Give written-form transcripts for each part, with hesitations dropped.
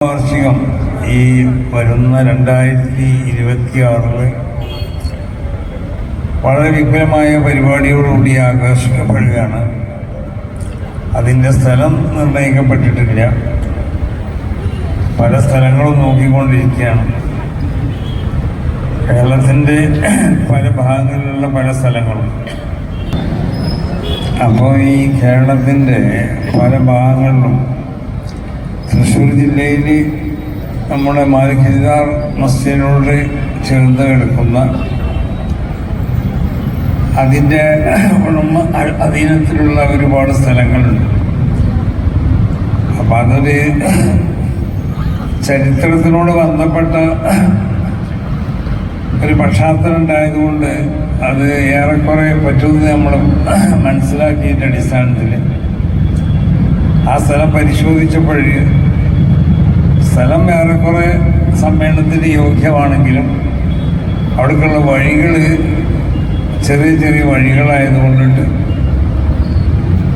വാർഷികം ഈ വരുന്ന 2026 വളരെ വിപുലമായ പരിപാടിയോടുകൂടി ആഘോഷിക്കപ്പെടുകയാണ്. അതിൻ്റെ സ്ഥലം നിർണയിക്കപ്പെട്ടിട്ടില്ല. പല സ്ഥലങ്ങളും നോക്കിക്കൊണ്ടിരിക്കുകയാണ്. കേരളത്തിൻ്റെ പല ഭാഗങ്ങളിലുള്ള പല സ്ഥലങ്ങളും. അപ്പോൾ ഈ കേരളത്തിൻ്റെ പല ഭാഗങ്ങളിലും തൃശ്ശൂർ ജില്ലയിൽ നമ്മുടെ മാലിക് ദിനാർ മസ്ജിദിനോട് ചേർന്ന് കിടക്കുന്ന അതിൻ്റെ അധീനത്തിലുള്ള ഒരുപാട് സ്ഥലങ്ങളുണ്ട്. അപ്പം അതൊരു ചരിത്രത്തിനോട് ബന്ധപ്പെട്ട ഒരു പശ്ചാത്തലം ഉണ്ടായതുകൊണ്ട് അത് ഏറെക്കുറെ പറ്റുമെന്ന് നമ്മൾ മനസ്സിലാക്കിയതിൻ്റെ അടിസ്ഥാനത്തിൽ ആ സ്ഥലം പരിശോധിച്ചപ്പോൾ സ്ഥലം ഏറെക്കുറെ സമ്മേളനത്തിന് യോഗ്യമാണെങ്കിലും അവിടേക്കുള്ള വഴികൾ ചെറിയ ചെറിയ വഴികളായതുകൊണ്ടിട്ട്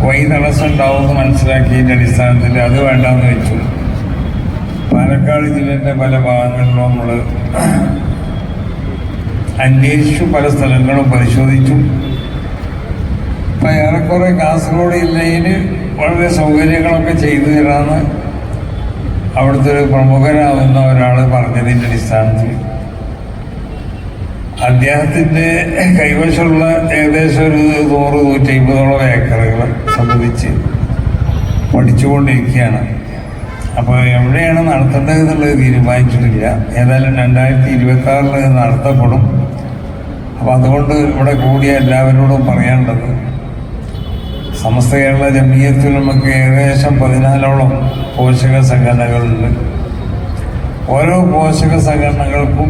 വഴി തടസ്സം ഉണ്ടാവുമെന്ന് മനസ്സിലാക്കിയതിൻ്റെ അടിസ്ഥാനത്തിൽ അത് വേണ്ടാന്ന് വെച്ചു. പാലക്കാട് ജില്ലയുടെ പല ഭാഗങ്ങളിലും നമ്മൾ അന്വേഷിച്ചു, പല സ്ഥലങ്ങളും പരിശോധിച്ചു. അപ്പം ഏറെക്കുറെ കാസർഗോഡ് ജില്ലയിൽ വളരെ സൗകര്യങ്ങളൊക്കെ ചെയ്തു തരാമെന്ന് അവിടുത്തെ ഒരു പ്രമുഖനാവുന്ന ഒരാൾ പറഞ്ഞതിൻ്റെ അടിസ്ഥാനത്തിൽ അദ്ദേഹത്തിൻ്റെ കൈവശമുള്ള ഏകദേശം ഒരു 100-150 ഏക്കറുകൾ സംബന്ധിച്ച് പഠിച്ചുകൊണ്ടിരിക്കുകയാണ്. അപ്പോൾ എവിടെയാണ് നടത്തേണ്ടത് എന്നുള്ളത് തീരുമാനിച്ചിട്ടില്ല. ഏതായാലും 2026 നടത്തപ്പെടും. അപ്പോൾ അതുകൊണ്ട് ഇവിടെ കൂടിയ എല്ലാവരോടും പറയാനുള്ളത്, സമസ്ത കേരള ജംഇയ്യത്തുൽ ഉലമക്ക് ഏകദേശം 14ഓളം പോഷക സംഘടനകളുണ്ട്. ഓരോ പോഷക സംഘടനകൾക്കും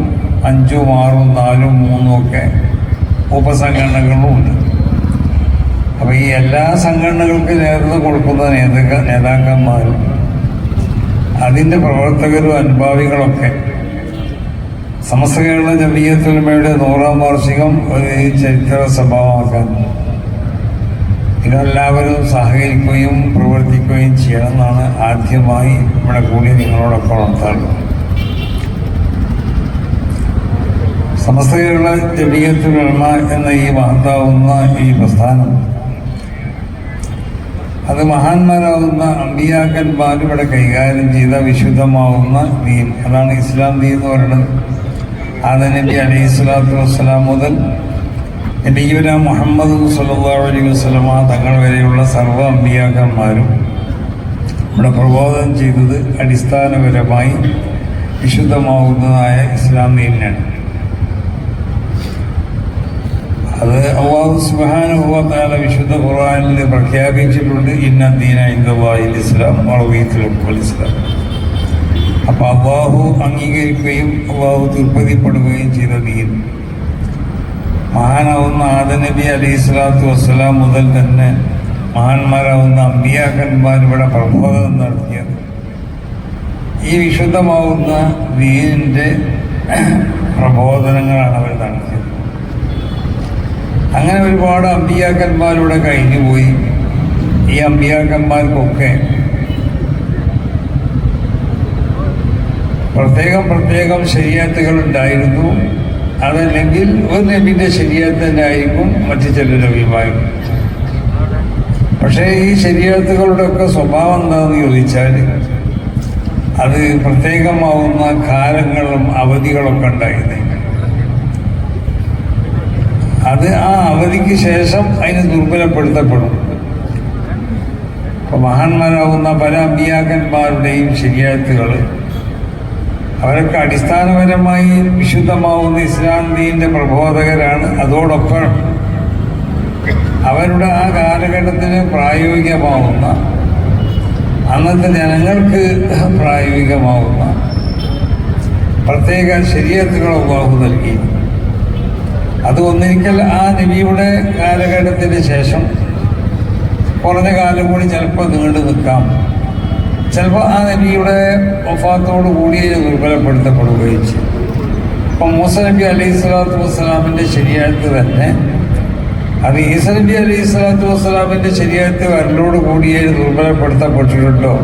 5, 6, 4, 3 ഒക്കെ ഉപസംഘടനകളും ഉണ്ട്. അപ്പോൾ ഈ എല്ലാ സംഘടനകൾക്കും നേതൃത്വം കൊടുക്കുന്ന നേതാക്കന്മാരും അതിൻ്റെ പ്രവർത്തകരും അനുഭാവികളൊക്കെ സമസ്ത കേരള ജംഇയ്യത്തുൽ ഉലമയുടെ 100ാം വാർഷികം ഒരു ചരിത്ര സംഭവമാക്കാൻ ഇതിനെല്ലാവരും സഹകരിക്കുകയും പ്രവർത്തിക്കുകയും ചെയ്യണമെന്നാണ് ആദ്യമായി ഇവിടെ കൂടി നിങ്ങളോടൊപ്പം ഉണർത്താറുള്ളത്. സമസ്ത കേരള ജംഇയ്യത്തുൽ ഉലമ എന്ന ഈ മഹത്താവുന്ന ഈ പ്രസ്ഥാനം അത് മഹാന്മാരാവുന്ന അമ്പിയാക്കന്മാർ ഇവിടെ കൈകാര്യം ചെയ്ത വിശുദ്ധമാവുന്ന ദീൻ, അതാണ് ഇസ്ലാം ദീൻ എന്ന് പറയുന്നത്. ആദം നബി അലൈഹി സ്വലാത്തു വസ്സലാം മുതൽ നബിയുന മുഹമ്മദ് സല്ലല്ലാഹു അലൈഹി വസല്ലമ തങ്ങൾ വരെയുള്ള സർവ്വ അമ്പിയാക്കന്മാരും ഇവിടെ പ്രബോധനം ചെയ്തത് അടിസ്ഥാനപരമായി വിശുദ്ധമാവുന്നതായ ഇസ്ലാം ദീനിനാണ്. അത് അല്ലാഹു സുബ്ഹാനഹു വ തആല വിശുദ്ധ ഖുർആനിൽ പ്രഖ്യാപിച്ചിട്ടുണ്ട്, ഇന്ന ദീന ഇൻദല്ലാഹിൽ ഇസ്ലാം വറദീതു ലക്കുൽ ഇസ്ലാം. അപ്പോൾ അല്ലാഹു അംഗീകരിക്കുകയും അല്ലാഹു തൃപ്തിപ്പെടുകയും ചെയ്ത ദീൻ മഹാനാവുന്ന ആദം നബി അലൈഹി സ്വലാത്തു വസ്സലാം മുതൽ തന്നെ മഹാന്മാരാവുന്ന അമ്പിയാക്കന്മാർ ഇവിടെ പ്രബോധനം നടത്തിയത് ഈ വിശുദ്ധമാവുന്ന ദീനിൻ്റെ പ്രബോധനങ്ങളാണ് അവർ നടത്തിയത്. അങ്ങനെ ഒരുപാട് അമ്പിയാക്കന്മാരിവിടെ കഴിഞ്ഞുപോയി. ഈ അമ്പിയാക്കന്മാർക്കൊക്കെ പ്രത്യേകം ശരീഅത്തുകൾ ഉണ്ടായിരുന്നു. അതല്ലെങ്കിൽ ഒരു നബിൻ്റെ ശരീഅത്ത് തന്നെ ആയിരിക്കും മറ്റു ചില നബിമാരും. പക്ഷേ ഈ ശരീഅത്തുകളുടെ ഒക്കെ സ്വഭാവം എന്താണെന്ന് ചോദിച്ചാൽ അത് പ്രത്യേകമാവുന്ന കാലങ്ങളും അവധികളൊക്കെ ഉണ്ടായിരുന്നു. അത് ആ അവധിക്ക് ശേഷം അതിന് ദുർബലപ്പെടുത്തപ്പെടും. അപ്പോൾ മഹാന്മാരാവുന്ന പല അമ്പിയാക്കന്മാരുടെയും ശരീഅത്തുകൾ അവരൊക്കെ അടിസ്ഥാനപരമായി വിശുദ്ധമാവുന്ന ഇസ്ലാം ദീനിൻ്റെ പ്രബോധകരാണ്. അതോടൊപ്പം അവരുടെ ആ കാലഘട്ടത്തിന് പ്രായോഗികമാവുന്ന, അന്നത്തെ ജനങ്ങൾക്ക് പ്രായോഗികമാവുന്ന പ്രത്യേക ശരീഅത്തുകൾ അല്ലാഹു നൽകി. അത് ഒന്നിരിക്കൽ ആ നബിയുടെ കാലഘട്ടത്തിന് ശേഷം കുറഞ്ഞ കാലം കൂടി ചിലപ്പോൾ നീണ്ടു നിൽക്കാം. ചിലപ്പോൾ ആ നബിയുടെ വഫാത്തോടു കൂടി ദുർബലപ്പെടുത്തപ്പെടുകയും ചെയ്യും. അപ്പം മൂസ നബി അലൈഹി സ്വലാത്തു വസ്സലാമിൻ്റെ ശരീഅത്ത് തന്നെ അത് ഈസ നബി അലൈഹി സ്വലാത്തു വസ്സലാമിൻ്റെ ശരീഅത്ത് വരലോട് കൂടിയേ ദുർബലപ്പെടുത്തപ്പെട്ടിട്ടുണ്ടോ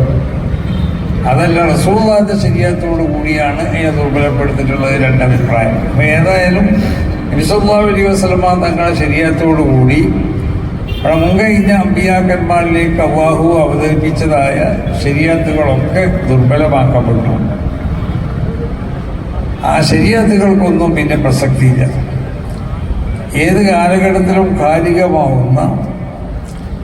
അതല്ല റസൂലുള്ളാഹിന്റെ ശരീഅത്തോടു കൂടിയാണ് ഇതിനെ ദുർബലപ്പെടുത്തിയിട്ടുള്ളത്. രണ്ടഭിപ്രായം. അപ്പോൾ ഏതായാലും നബി സല്ലല്ലാഹു അലൈഹി വസല്ലമ തങ്ങളുടെ ശരീഅത്തോടു കൂടി മുൻകഴിഞ്ഞ അമ്പിയാക്കന്മാരിലേക്ക് അല്ലാഹു അവതരിപ്പിച്ചതായ ശരീഅത്തുകളൊക്കെ ദുർബലമാക്കപ്പെട്ടു. ആ ശരീഅത്തുകൾക്കൊന്നും പിന്നെ പ്രസക്തിയില്ല. ഏത് കാലഘട്ടത്തിലും കാലികമാവുന്ന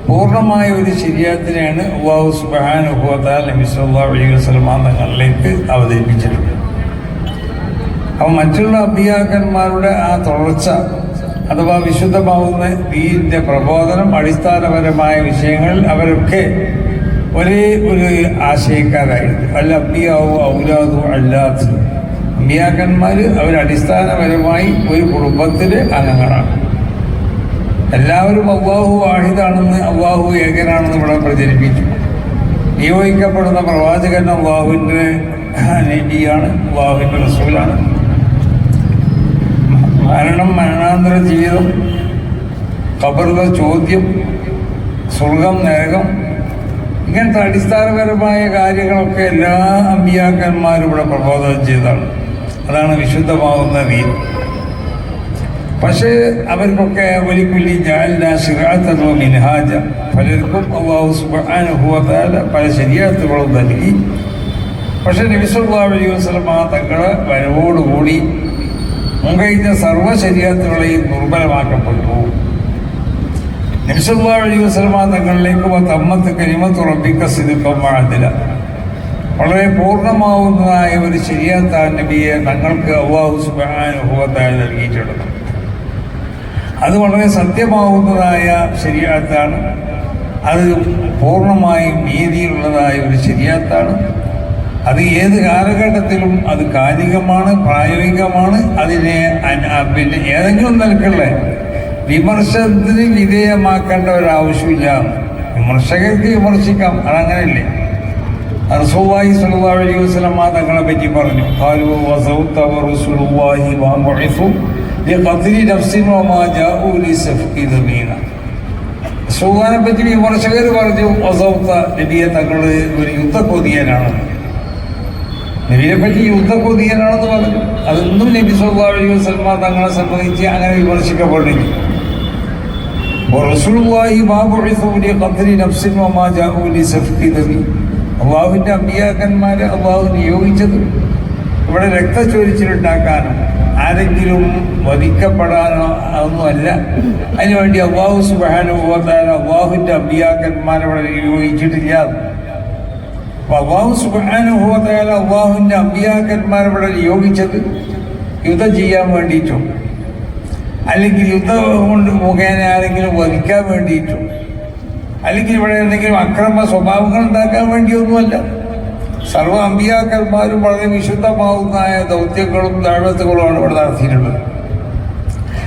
പൂർണ്ണമായ ഒരു ശരീഅത്തിനെയാണ് അല്ലാഹു സുബ്ഹാനഹു വ തആല നബി സല്ലല്ലാഹു അലൈഹി വസല്ലമ തങ്ങളിലേക്ക് അവതരിപ്പിച്ചിട്ടുള്ളത്. അപ്പോൾ മറ്റുള്ള അമ്പിയാക്കന്മാരുടെ ആ തുടർച്ച അഥവാ വിശുദ്ധമാവുന്ന ദീനിന്റെ പ്രബോധനം, അടിസ്ഥാനപരമായ വിഷയങ്ങളിൽ അവരൊക്കെ ഒരേ ഒരു ആശയക്കാരായിരുന്നു. അല്ല അമ്പിയാവു ഔലാദു അല്ലാത്ത്, അമ്പിയാക്കന്മാർ അവരടിസ്ഥാനപരമായി ഒരു കുടുംബത്തിലെ അംഗങ്ങളാണ്. എല്ലാവരും അല്ലാഹു വാഹിദാണെന്ന്, അല്ലാഹു ഏകനാണെന്ന് ഇവിടെ പ്രചരിപ്പിച്ചു. നിയോഗിക്കപ്പെടുന്ന പ്രവാചകൻ അല്ലാഹുവിൻ്റെ നബിയാണ്, അല്ലാഹുവിൻ്റെ റസൂലാണ്. മരണം, മരണാന്തര ജീവിതം, ഖബറിലെ ചോദ്യം, സ്വർഗം, നരകം, ഇങ്ങനത്തെ അടിസ്ഥാനപരമായ കാര്യങ്ങളൊക്കെ എല്ലാ അമ്പിയാക്കന്മാരും ഇവിടെ പ്രബോധനം ചെയ്തതാണ്. അതാണ് വിശുദ്ധമാവുന്ന ദീൻ. പക്ഷേ അവർക്കൊക്കെ വലിക്കുല്ലി ജഅൽനാ ശിർഅതൻ വ മിൻഹാജ, പലർക്കും അല്ലാഹു സുബ്ഹാനഹു വ തആല പല ശരീഅത്തുകളും നൽകി. പക്ഷേ നബി സല്ലല്ലാഹു അലൈഹി വസല്ലമ തങ്ങളുടെ വരവോടുകൂടി മുൻകഴിഞ്ഞ സർവ്വ ശരീഅത്തുകളെയും ദുർബലമാക്കപ്പെട്ടു. നബി സല്ലല്ലാഹു അലൈഹി വസല്ലമ തങ്ങളിലേക്ക് തമ്മത്ത് കലിമത്തു റബ്ബിക സിദ്ഖൻ വ അദ്ല, വളരെ പൂർണ്ണമാവുന്നതായ ഒരു ശരീഅത്താണ് നബിയെ തങ്ങൾക്ക് അല്ലാഹു സുബ്ഹാനഹു വ തആല നൽകിയിട്ടുള്ളത്. അത് വളരെ സത്യമാവുന്നതായ ശരീഅത്താണ്. അത് പൂർണ്ണമായും നീതിയുള്ളതായ ഒരു ശരീഅത്താണ്. അത് ഏത് കാലഘട്ടത്തിലും അത് കാലികമാണ്, പ്രായോഗികമാണ്. അതിനെ പിന്നെ ഏതെങ്കിലും നിലക്കുള്ള വിമർശനത്തിന് വിധേയമാക്കേണ്ട ഒരാവശ്യമില്ല. വിമർശകർക്ക് വിമർശിക്കാം, അതങ്ങനെയല്ലേ. റസൂലുള്ളാഹി സ്വല്ലല്ലാഹു അലൈഹി വസല്ലം തങ്ങളെ പറ്റി പറഞ്ഞു, ഖാലു വസൗത റസൂലുള്ളാഹി വബഉസു ലിഖത്ലി നഫ്സിൻ വമാ ജാഉ ലിസഫ്കി ദമീന. റസൂലുള്ളാഹിനെ പറ്റി വിമർശകർ പറഞ്ഞു, വസൗത നബിയെ തങ്ങൾ ഒരു യുദ്ധക്കൊതിയനാണ്, നബിയെ പറ്റി യുദ്ധക്കൊതിയനാണെന്ന് പറഞ്ഞു. അതൊന്നും നബി സല്ലല്ലാഹു അലൈഹി വസല്ലം തങ്ങളെ സംബന്ധിച്ച് അങ്ങനെ വിമർശിക്കപ്പെട്ടില്ല. റസൂലുള്ളാഹി വബഉസു ലിഖത്ലി നഫ്സിൻ വമാ ജാഉ ലിസഫ്കി ദമീന. അള്ളാഹുവിൻ്റെ അമ്പിയാക്കന്മാരെ അള്ളാഹു നിയോഗിച്ചത് ഇവിടെ രക്തച്ചൊരിച്ചിലുണ്ടാക്കാനോ ആരെങ്കിലും വധിക്കപ്പെടാനോ അതൊന്നുമല്ല. അതിനുവേണ്ടി അള്ളാഹു സുബ്ഹാനഹു വ തആല അള്ളാഹുവിൻ്റെ അമ്പിയാക്കന്മാരെ ഇവിടെ നിയോഗിച്ചിട്ടില്ല. അപ്പോൾ അള്ളാഹു സുബ്ഹാനഹു വ തആല അള്ളാഹുവിൻ്റെ അമ്പിയാക്കന്മാരെ ഇവിടെ നിയോഗിച്ചത് യുദ്ധം ചെയ്യാൻ വേണ്ടിയിട്ടോ അല്ലെങ്കിൽ യുദ്ധം കൊണ്ട് മുഖേന ആരെങ്കിലും വധിക്കാൻ വേണ്ടിയിട്ടോ അല്ലെങ്കിൽ ഇവിടെ എന്തെങ്കിലും അക്രമ സ്വഭാവങ്ങൾ ഉണ്ടാക്കാൻ വേണ്ടിയൊന്നുമല്ല. സർവ്വ അമ്പിയാക്കന്മാരും വളരെ വിശുദ്ധമാവുന്നതായ ദൗത്യങ്ങളും ദഅവത്തുകളുമാണ് ഇവിടെ നടത്തിയിട്ടുള്ളത്.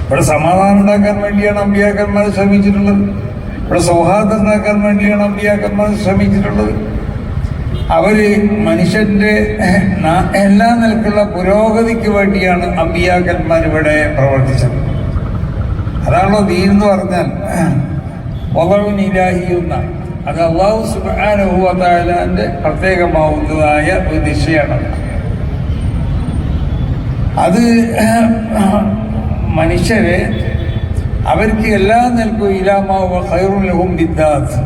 ഇവിടെ സമാധാനം ഉണ്ടാക്കാൻ വേണ്ടിയാണ് അമ്പിയാക്കന്മാർ ശ്രമിച്ചിട്ടുള്ളത്. ഇവിടെ സൗഹാർദ്ദം ഉണ്ടാക്കാൻ വേണ്ടിയാണ് അമ്പിയാക്കന്മാർ ശ്രമിച്ചിട്ടുള്ളത്. അവർ മനുഷ്യൻ്റെ എല്ലാ നിലക്കുള്ള പുരോഗതിക്ക് വേണ്ടിയാണ് അമ്പിയാക്കന്മാർ ഇവിടെ പ്രവർത്തിച്ചത്. അതാണല്ലോ ദീൻ എന്ന് പറഞ്ഞാൽ വദഉനിലാഹിയുന്ന, അത് അല്ലാഹു സുബ്ഹാനഹു വ തആലയുടെ പ്രത്യേകമാവുന്നതായ ഒരു ദിശയാണ്. അത് മനുഷ്യരെ അവർക്ക് എല്ലാ നിലക്കും ഇലാമാവ ഖൈറുൽ ലഹും ബിദ്ദാത്ത്,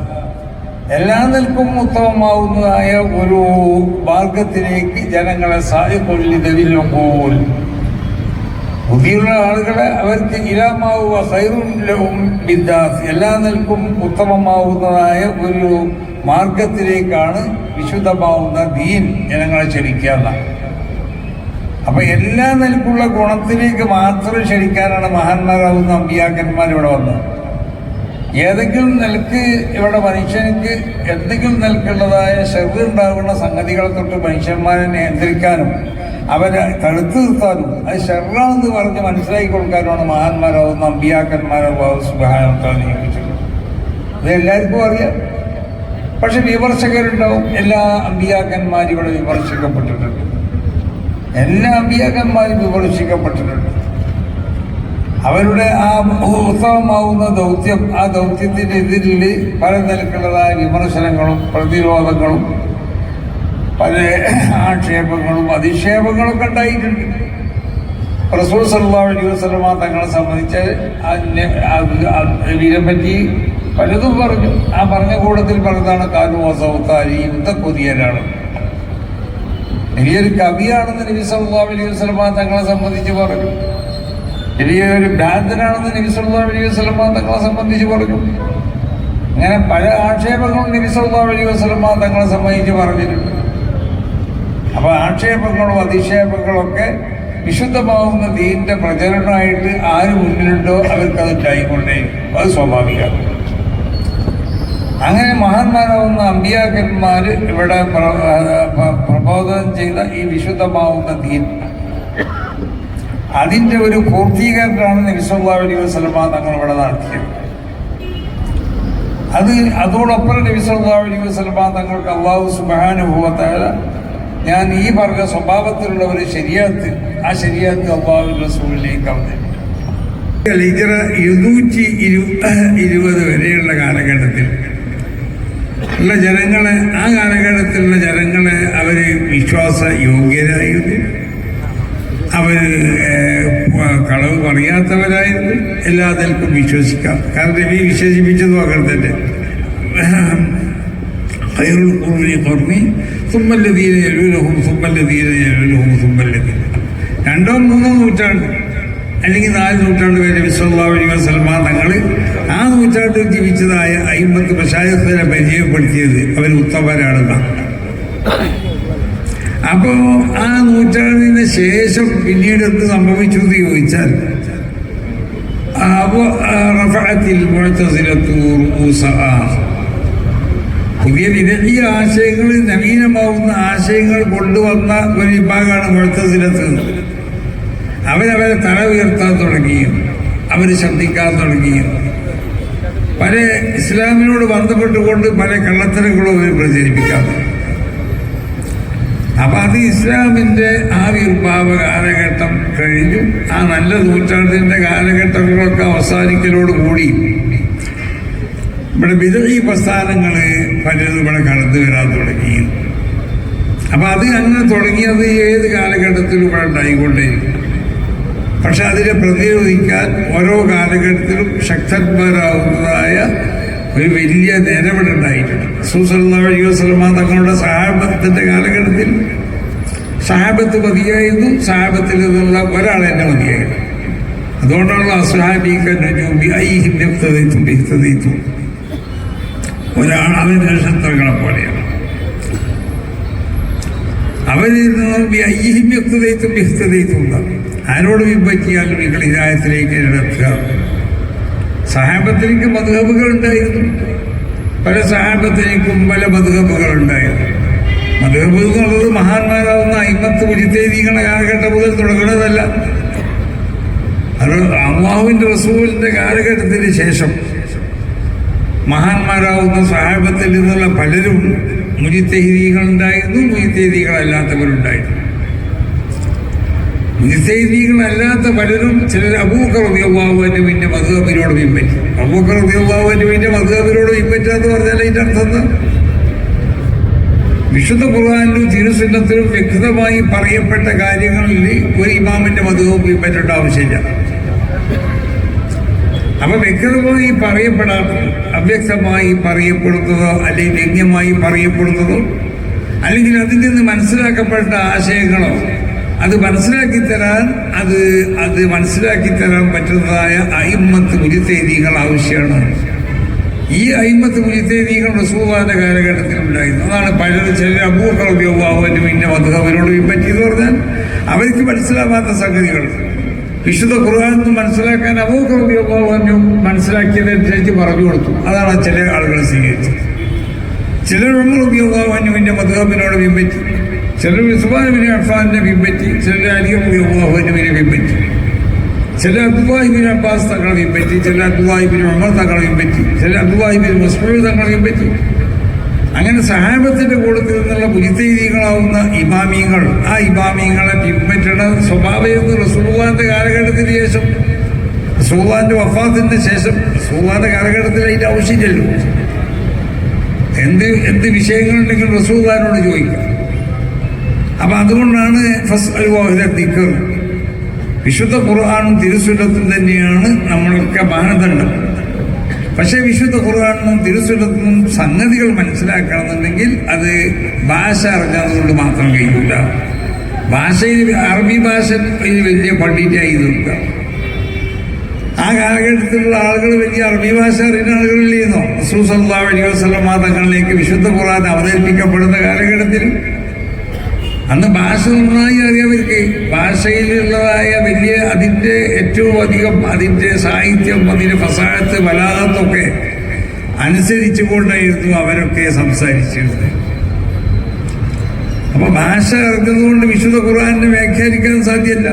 എല്ലാ നിലക്കും ഉത്തമമാവുന്നതായ ഒരു മാർഗത്തിലേക്ക് ജനങ്ങളെ സായിഖുൽ ബുദ്ധിയുള്ള ആളുകളെ അവർക്ക് ഇലാമാവുക ഖൈറുൽ ലഹും ബിദ്ദാത്ത്, എല്ലാ നിലക്കും ഉത്തമമാവുന്നതായ ഒരു മാർഗത്തിലേക്കാണ് വിശുദ്ധമാവുന്ന ദീൻ ജനങ്ങളെ ക്ഷണിക്കുക. അപ്പൊ എല്ലാ നിലക്കുള്ള ഗുണത്തിലേക്ക് മാത്രം ക്ഷണിക്കാനാണ് മഹാന്മാരാവുന്ന അമ്പിയാക്കന്മാർ ഇവിടെ വന്നത്. ഏതെങ്കിലും നിലക്ക് ഇവിടെ മനുഷ്യർക്ക് എന്തെങ്കിലും നിലക്കുള്ളതായ ശർറ് ഉണ്ടാകുന്ന സംഗതികളെ തൊട്ട് മനുഷ്യന്മാരെ നിയന്ത്രിക്കാനും അവരെ തടുത്തു നിർത്താനും അത് ശർറാണെന്ന് പറഞ്ഞ് മനസ്സിലാക്കി കൊടുക്കാനുമാണ് മഹാന്മാരാവുന്ന അമ്പിയാക്കന്മാരെ അല്ലാഹു സുബ്ഹാനഹു വ തആല നിയമിച്ചിട്ടുള്ളത്. അത് എല്ലാവർക്കും അറിയാം. പക്ഷെ വിമർശകരുണ്ടാവും. എല്ലാ അമ്പിയാക്കന്മാരും ഇവിടെ വിമർശിക്കപ്പെട്ടിട്ടുണ്ട്. എല്ലാ അമ്പിയാക്കന്മാരും വിമർശിക്കപ്പെട്ടിട്ടുണ്ട്. അവരുടെ ആ ഉത്തമമാവുന്ന ദൗത്യം, ആ ദൗത്യത്തിൻ്റെ എതിരിൽ പല നിലക്കുള്ളതായ വിമർശനങ്ങളും പ്രതിരോധങ്ങളും പല ആക്ഷേപങ്ങളും അധിക്ഷേപങ്ങളൊക്കെ ഉണ്ടായിട്ടുണ്ട്. റസൂൽ സല്ലല്ലാഹു അലൈഹി വസല്ലമ തങ്ങളെ സംബന്ധിച്ച് നബിയെ പറ്റി പലതും പറഞ്ഞു. ആ പറഞ്ഞ കൂട്ടത്തിൽ പറഞ്ഞതാണ് കാലു വസൗത്താരി യുദ്ധക്കൊതിയരാണ്. വലിയൊരു കവിയാണെന്ന് നബി സല്ലല്ലാഹു അലൈഹി വസല്ലമ തങ്ങളെ സംബന്ധിച്ച് പറഞ്ഞു. വലിയൊരു ഭ്രാന്തനാണെന്ന് നബി സല്ലല്ലാഹു അലൈഹി വസല്ലമ തങ്ങളെ സംബന്ധിച്ച് പറഞ്ഞു. അങ്ങനെ പല ആക്ഷേപങ്ങളും നബി സല്ലല്ലാഹു അലൈഹി വസല്ലമ തങ്ങളെ സംബന്ധിച്ച് പറഞ്ഞിട്ടുണ്ട്. അപ്പൊ ആക്ഷേപങ്ങളും അധിക്ഷേപങ്ങളൊക്കെ വിശുദ്ധമാവുന്ന ദീനിന്റെ പ്രചരണമായിട്ട് ആര് മുന്നിലുണ്ടോ അവർക്കത് ഉണ്ടായിക്കൊണ്ടേ, അത് സ്വാഭാവികമാണ്. അങ്ങനെ മഹാന്മാരാവുന്ന അമ്പിയാക്കന്മാർ ഇവിടെ പ്രബോധനം ചെയ്ത ഈ വിശുദ്ധമാവുന്ന ദീൻ, അതിന്റെ ഒരു പൂർത്തീകരണമാണ് നബി സല്ലല്ലാഹു അലൈഹി വസല്ലമ തങ്ങൾ ഇവിടെ നടത്തിയത്. അതോടൊപ്പം നബി സല്ലല്ലാഹു അലൈഹി വസല്ലമ തങ്ങൾക്ക് അല്ലാഹു സുബ്ഹാനഹു വ തആല ഞാൻ ഈ പറഞ്ഞ സ്വഭാവത്തിലുള്ള ഒരു ശരീഅത്ത്, ആ ശരീഅത്ത് അല്ലാഹുവിന്റെ റസൂലിലേക്ക് അവതരിപ്പിച്ചു. ഹിജ്റ 220 വരെയുള്ള കാലഘട്ടത്തിൽ ഉള്ള ജനങ്ങളെ, ആ കാലഘട്ടത്തിലുള്ള ജനങ്ങളെ അവര് വിശ്വാസ യോഗ്യരായിരുന്നു, അവര് കളവ് പറയാത്തവരായിരുന്നു, എല്ലാത്തിൽക്കും വിശ്വസിക്കാം. കാരണം നബി വിശേഷിപ്പിച്ചതും അങ്ങനെ തന്നെ. ഖൈറുൽ ഖുറൂനി ഖർനി സുമ്മ അല്ലദീന യലൂനഹും സുമ്മ അല്ലദീന യലൂനഹും സുമ്മ അല്ലദീന. 2-3 നൂറ്റാണ്ട് അല്ലെങ്കിൽ 4 നൂറ്റാണ്ട് വരെ നബി സല്ലല്ലാഹു അലൈഹി വസല്ലമ തങ്ങൾ ആ നൂറ്റാണ്ടിൽ ജീവിച്ചതായ അയിമ്മത്ത് മശായിഖിനെ പരിചയപ്പെടുത്തിയത് അവർ ഉത്തമരാണെന്നാണ്. അപ്പോൾ ആ നൂറ്റാണ്ടിന് ശേഷം പിന്നീട് എന്ത് സംഭവിച്ചു എന്ന് ചോദിച്ചാൽ, പുതിയ വിദഗ്ധ ആശയങ്ങൾ, നവീനമാവുന്ന ആശയങ്ങൾ കൊണ്ടുവന്ന ഒരു വിഭാഗമാണ് മുഅ്തസിലത്ത്. അവരവരെ തല ഉയർത്താൻ തുടങ്ങിയും അവർ ശബ്ദിക്കാൻ തുടങ്ങിയും പല ഇസ്ലാമിനോട് ബന്ധപ്പെട്ടുകൊണ്ട് പല കള്ളത്തരങ്ങളും അവർ പ്രചരിപ്പിക്കാൻ. അപ്പൊ അത് ഇസ്ലാമിന്റെ ആവിർഭാവ കാലഘട്ടം കഴിഞ്ഞു. ആ നല്ല നൂറ്റാണ്ടിന്റെ കാലഘട്ടങ്ങളൊക്കെ അവസാനിക്കലോടുകൂടി ഇവിടെ ബിദ്ഈ പ്രസ്ഥാനങ്ങൾ പലതും ഇവിടെ കടന്നു വരാൻ തുടങ്ങി. അപ്പൊ അത് അങ്ങനെ തുടങ്ങിയത് ഏത് കാലഘട്ടത്തിലും ഇവിടെ ഉണ്ടായിക്കൊണ്ടേയിരിക്കും. പക്ഷെ അതിനെ പ്രതിരോധിക്കാൻ ഓരോ കാലഘട്ടത്തിലും ശക്തന്മാരാവുന്നതായ ഒരു വലിയ നിലവിടുണ്ടായിട്ടുണ്ട്. റസൂൽ സല്ലല്ലാഹു അലൈഹി വസല്ലമ തങ്ങളുടെ സഹാബത്തിന്റെ കാലഘട്ടത്തിൽ സഹാബത്ത് മതിയായിരുന്നു, സഹാബത്തിൽ നിന്നുള്ള ഒരാൾ എന്നെ മതിയായിരുന്നു. അതുകൊണ്ടാണ് ഒരാൾ അവന്റെ നക്ഷത്രങ്ങളെ പോലെയാണ്. അവരിൽ നിന്നും ആരോട് വിഭജിച്ചാലും നിങ്ങൾ ഹിദായത്തിലേക്ക് നടത്തുക. സഹാബത്തിലേക്ക് മദ്ഹബുകൾ ഉണ്ടായിരുന്നു, പല സഹാബത്തിലേക്കും പല മദ്ഹബുകൾ ഉണ്ടായിരുന്നു. മദ്ഹബ് എന്നുള്ളത് മഹാന്മാരാവുന്ന അയിമ്മത്ത് മുജ്തഹിദീങ്ങളുടെ കാലഘട്ടം മുതൽ തുടങ്ങുന്നതല്ല. അത് അല്ലാഹുവിന്റെ റസൂലിന്റെ കാലഘട്ടത്തിന് ശേഷം മഹാന്മാരാവുന്ന സഹാബത്തിൽ നിന്നുള്ള പലരും മുജ്തഹിദീകളുണ്ടായിരുന്നു, മുജ്തഹിദീകളല്ലാത്തവരുണ്ടായിരുന്നു. മുജ്തഹിദീകളല്ലാത്ത പലരും ചിലർ അബൂബക്കർ റളിയല്ലാഹു അൻഹുവിന്റെ മദ്ഹബിനോട് പിൻപറ്റി. അബൂബക്കർ റളിയല്ലാഹു അൻഹുവിന്റെ മദ്ഹബിനോട് പിൻപറ്റുക എന്ന് പറഞ്ഞാൽ ഇതിന്റെ അർത്ഥം എന്താ? വിശുദ്ധ ഖുർആനിലും തിരുസുന്നത്തിലും വ്യക്തമായി പറയപ്പെട്ട കാര്യങ്ങളിൽ ഒരു ഇമാമിന്റെ മദ്ഹബ് പിൻപറ്റേണ്ട ആവശ്യമില്ല. അപ്പൊ വ്യക്തമായി പറയപ്പെടാത്തത്, അവ്യക്തമായി പറയപ്പെടുന്നതോ അല്ലെങ്കിൽ വ്യംഗ്യമായി പറയപ്പെടുന്നതോ അല്ലെങ്കിൽ അതിൽ നിന്ന് മനസ്സിലാക്കപ്പെട്ട ആശയങ്ങളോ അത് മനസ്സിലാക്കി തരാൻ പറ്റുന്നതായ അയിമ്മത്ത് മുജ്തഹിദീകൾ ആവശ്യമാണ്. ഈ അയിമ്മത്ത് മുജ്തഹിദീകൾ റസൂലുള്ളാഹിന്റെ കാലഘട്ടത്തിൽ ഉണ്ടായിരുന്നു. അതാണ് പലരും ചില അബൂബക്കർ റളിയല്ലാഹു അൻഹുവിന്റെ മദ്ഹബിനോട് പിൻപറ്റി എന്ന് പറഞ്ഞാൽ അവർക്ക് മനസ്സിലാവാത്ത സംഗതികൾ വിശുദ്ധ ഖുർആനിൽ മനസ്സിലാക്കാൻ അബൂബക്കർ റളിയല്ലാഹു അൻഹു മനസ്സിലാക്കിയതനുസരിച്ച് പറഞ്ഞു കൊടുത്തു. അതാണ് ചില ആളുകൾ സ്വീകരിച്ചത്. ചിലർ ഉമർ റളിയല്ലാഹു അൻഹുവിന്റെ മദ്ഹബിനോട് പിൻപറ്റി, ചിലർ ഉസ്മാൻ ഇബ്നു അഫ്ഫാനെ പിൻപറ്റി, ചിലർ അലി റളിയല്ലാഹു അൻഹുവിനെ പിൻപറ്റി, ചില അബ്ദുല്ലാഹി ഇബ്നു അബ്ബാസ് തങ്ങളെ പിൻപറ്റി, ചില അബ്ദുല്ലാഹി ഇബ്നു ഉമർ തങ്ങളെ പിൻപറ്റി, ചില അബ്ദുല്ലാഹി ഇബ്നു മസ്ഊദ് തങ്ങളെ പിൻപറ്റി. അങ്ങനെ സഹാബത്തിന്റെ കൂട്ടത്തിൽ നിന്നുള്ള മുജ്തഹിദീകളാവുന്ന ഇമാമിയങ്ങൾ, ആ ഇമാമിയങ്ങളെ പിൻപറ്റണ സ്വഭാവം റസൂലുള്ളാഹിന്റെ കാലഘട്ടത്തിന് ശേഷം, റസൂലുള്ളാഹിന്റെ വഫാത്തിന്റെ ശേഷം, റസൂലുള്ളാഹിന്റെ കാലഘട്ടത്തിൽ അതിന്റെ ആവശ്യമില്ലല്ലോ. എന്ത് വിഷയങ്ങളുണ്ടെങ്കിലും റസൂലുള്ളാഹിനോട് ചോദിക്കാം. അപ്പൊ അതുകൊണ്ടാണ് ദിക്ർ, വിശുദ്ധ ഖുർആനും തിരുസുന്നത്തും തന്നെയാണ് നമ്മളൊക്കെ മാനദണ്ഡം. പക്ഷെ വിശുദ്ധ ഖുർആനും തിരുസുന്നത്തും സംഗതികൾ മനസ്സിലാക്കണമെന്നുണ്ടെങ്കിൽ അത് ഭാഷ അറിഞ്ഞതുകൊണ്ട് മാത്രം കഴിയില്ല. ഭാഷയിൽ അറബി ഭാഷ വലിയ പണ്ഡിറ്റായി തീർക്കുക. ആ കാലഘട്ടത്തിലുള്ള ആളുകൾ വലിയ അറബി ഭാഷ അറിയുന്ന ആളുകളില്ലെന്നോ? റസൂൽ സല്ലല്ലാഹു അലൈഹി വസല്ലം തങ്ങളിലേക്ക് വിശുദ്ധ ഖുർആൻ അവതരിപ്പിക്കപ്പെടുന്ന കാലഘട്ടത്തിൽ അന്ന് ഭാഷ നന്നായി അറിയാവർക്ക്. ഭാഷയിലുള്ളതായ വലിയ അതിൻ്റെ ഏറ്റവും അധികം അതിൻ്റെ സാഹിത്യം, അതിൻ്റെ ഫസാഹത്ത്, ബലാഗത്തൊക്കെ അനുസരിച്ചു കൊണ്ടായിരുന്നു അവരൊക്കെ സംസാരിച്ചിരുന്നത്. അപ്പൊ ഭാഷ അറിഞ്ഞതുകൊണ്ട് വിശുദ്ധ ഖുർആനെ വ്യാഖ്യാനിക്കാൻ സാധ്യമല്ല.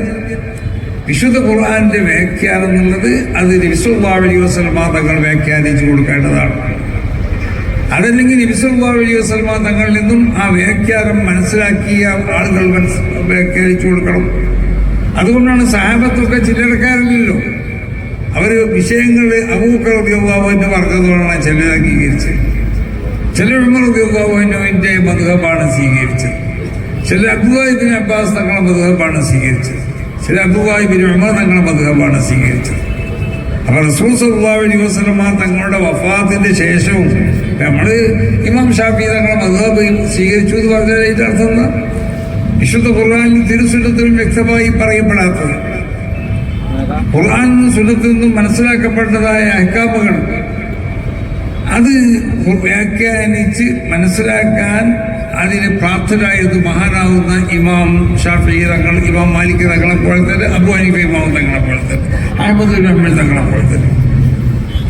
വിശുദ്ധ ഖുർആന്റെ വ്യാഖ്യാനം എന്നുള്ളത് അത് നബി സല്ലല്ലാഹു അലൈഹി വസല്ലം തങ്ങൾ വ്യാഖ്യാനിച്ചു കൊടുക്കേണ്ടതാണ്. അതല്ലെങ്കിൽ നബി സല്ലല്ലാഹു അലൈഹി വസല്ലം തങ്ങളിൽ നിന്നും ആ വ്യാഖ്യാനം മനസ്സിലാക്കിയ ആളുകൾ വ്യാഖ്യാനിച്ചു കൊടുക്കണം. അതുകൊണ്ടാണ് സഹാബത്തൊക്കെ ചില്ലറക്കാരില്ലല്ലോ. അവർ വിഷയങ്ങൾ അബൂബക്കർ റളിയല്ലാഹു അൻഹു പറഞ്ഞതുകൊണ്ടാണ് ചിലർ അംഗീകരിച്ചത്. ചില ഉമർ റളിയല്ലാഹു അൻഹുവിന്റെ മദ്ഹബാണ് സ്വീകരിച്ചത്. ചില അബ്ദുല്ലാഹി ഇബ്നു അബ്ബാസ് തങ്ങളുടെ മദ്ഹബാണ് സ്വീകരിച്ചത്. ചില അബ്ദുല്ലാഹി ഇബ്നു ഉമർ തങ്ങളുടെ മദ്ഹബാണ് സ്വീകരിച്ചത്. അപ്പൊ റസൂൽ സല്ലല്ലാഹു അലൈഹി വസല്ലം തങ്ങളുടെ വഫാത്തിന്റെ ശേഷവും നമ്മള് ഇമാം ഷാഫി തങ്ങളുടെ മദ്ഹബ് സ്വീകരിച്ചു എന്ന് പറഞ്ഞാൽ അതിന്റെ അർത്ഥം എന്താ? വിശുദ്ധ ഖുർആനിലും തിരുസുന്നത്തിലും വ്യക്തമായി പറയപ്പെടാത്തത്, ഖുർആനിലും സുന്നത്തിൽ നിന്നും മനസ്സിലാക്കപ്പെട്ടതായ അഹ്കാമുകൾ അത് വ്യാഖ്യാനിച്ച് മനസ്സിലാക്കാൻ അതിന് പ്രാപ്തരായത് മഹാനാവുന്ന ഇമാം ഷാഫി തങ്ങൾ, ഇമാം മാലിക് തങ്ങളെ പോലെ തന്നെ, അബൂ ഹനീഫ ഇമാം തങ്ങളെ പോലെ തന്നെ, അഹ്മദ് ബിൻ ഹംബൽ തങ്ങളെ പോലെ തന്നെ.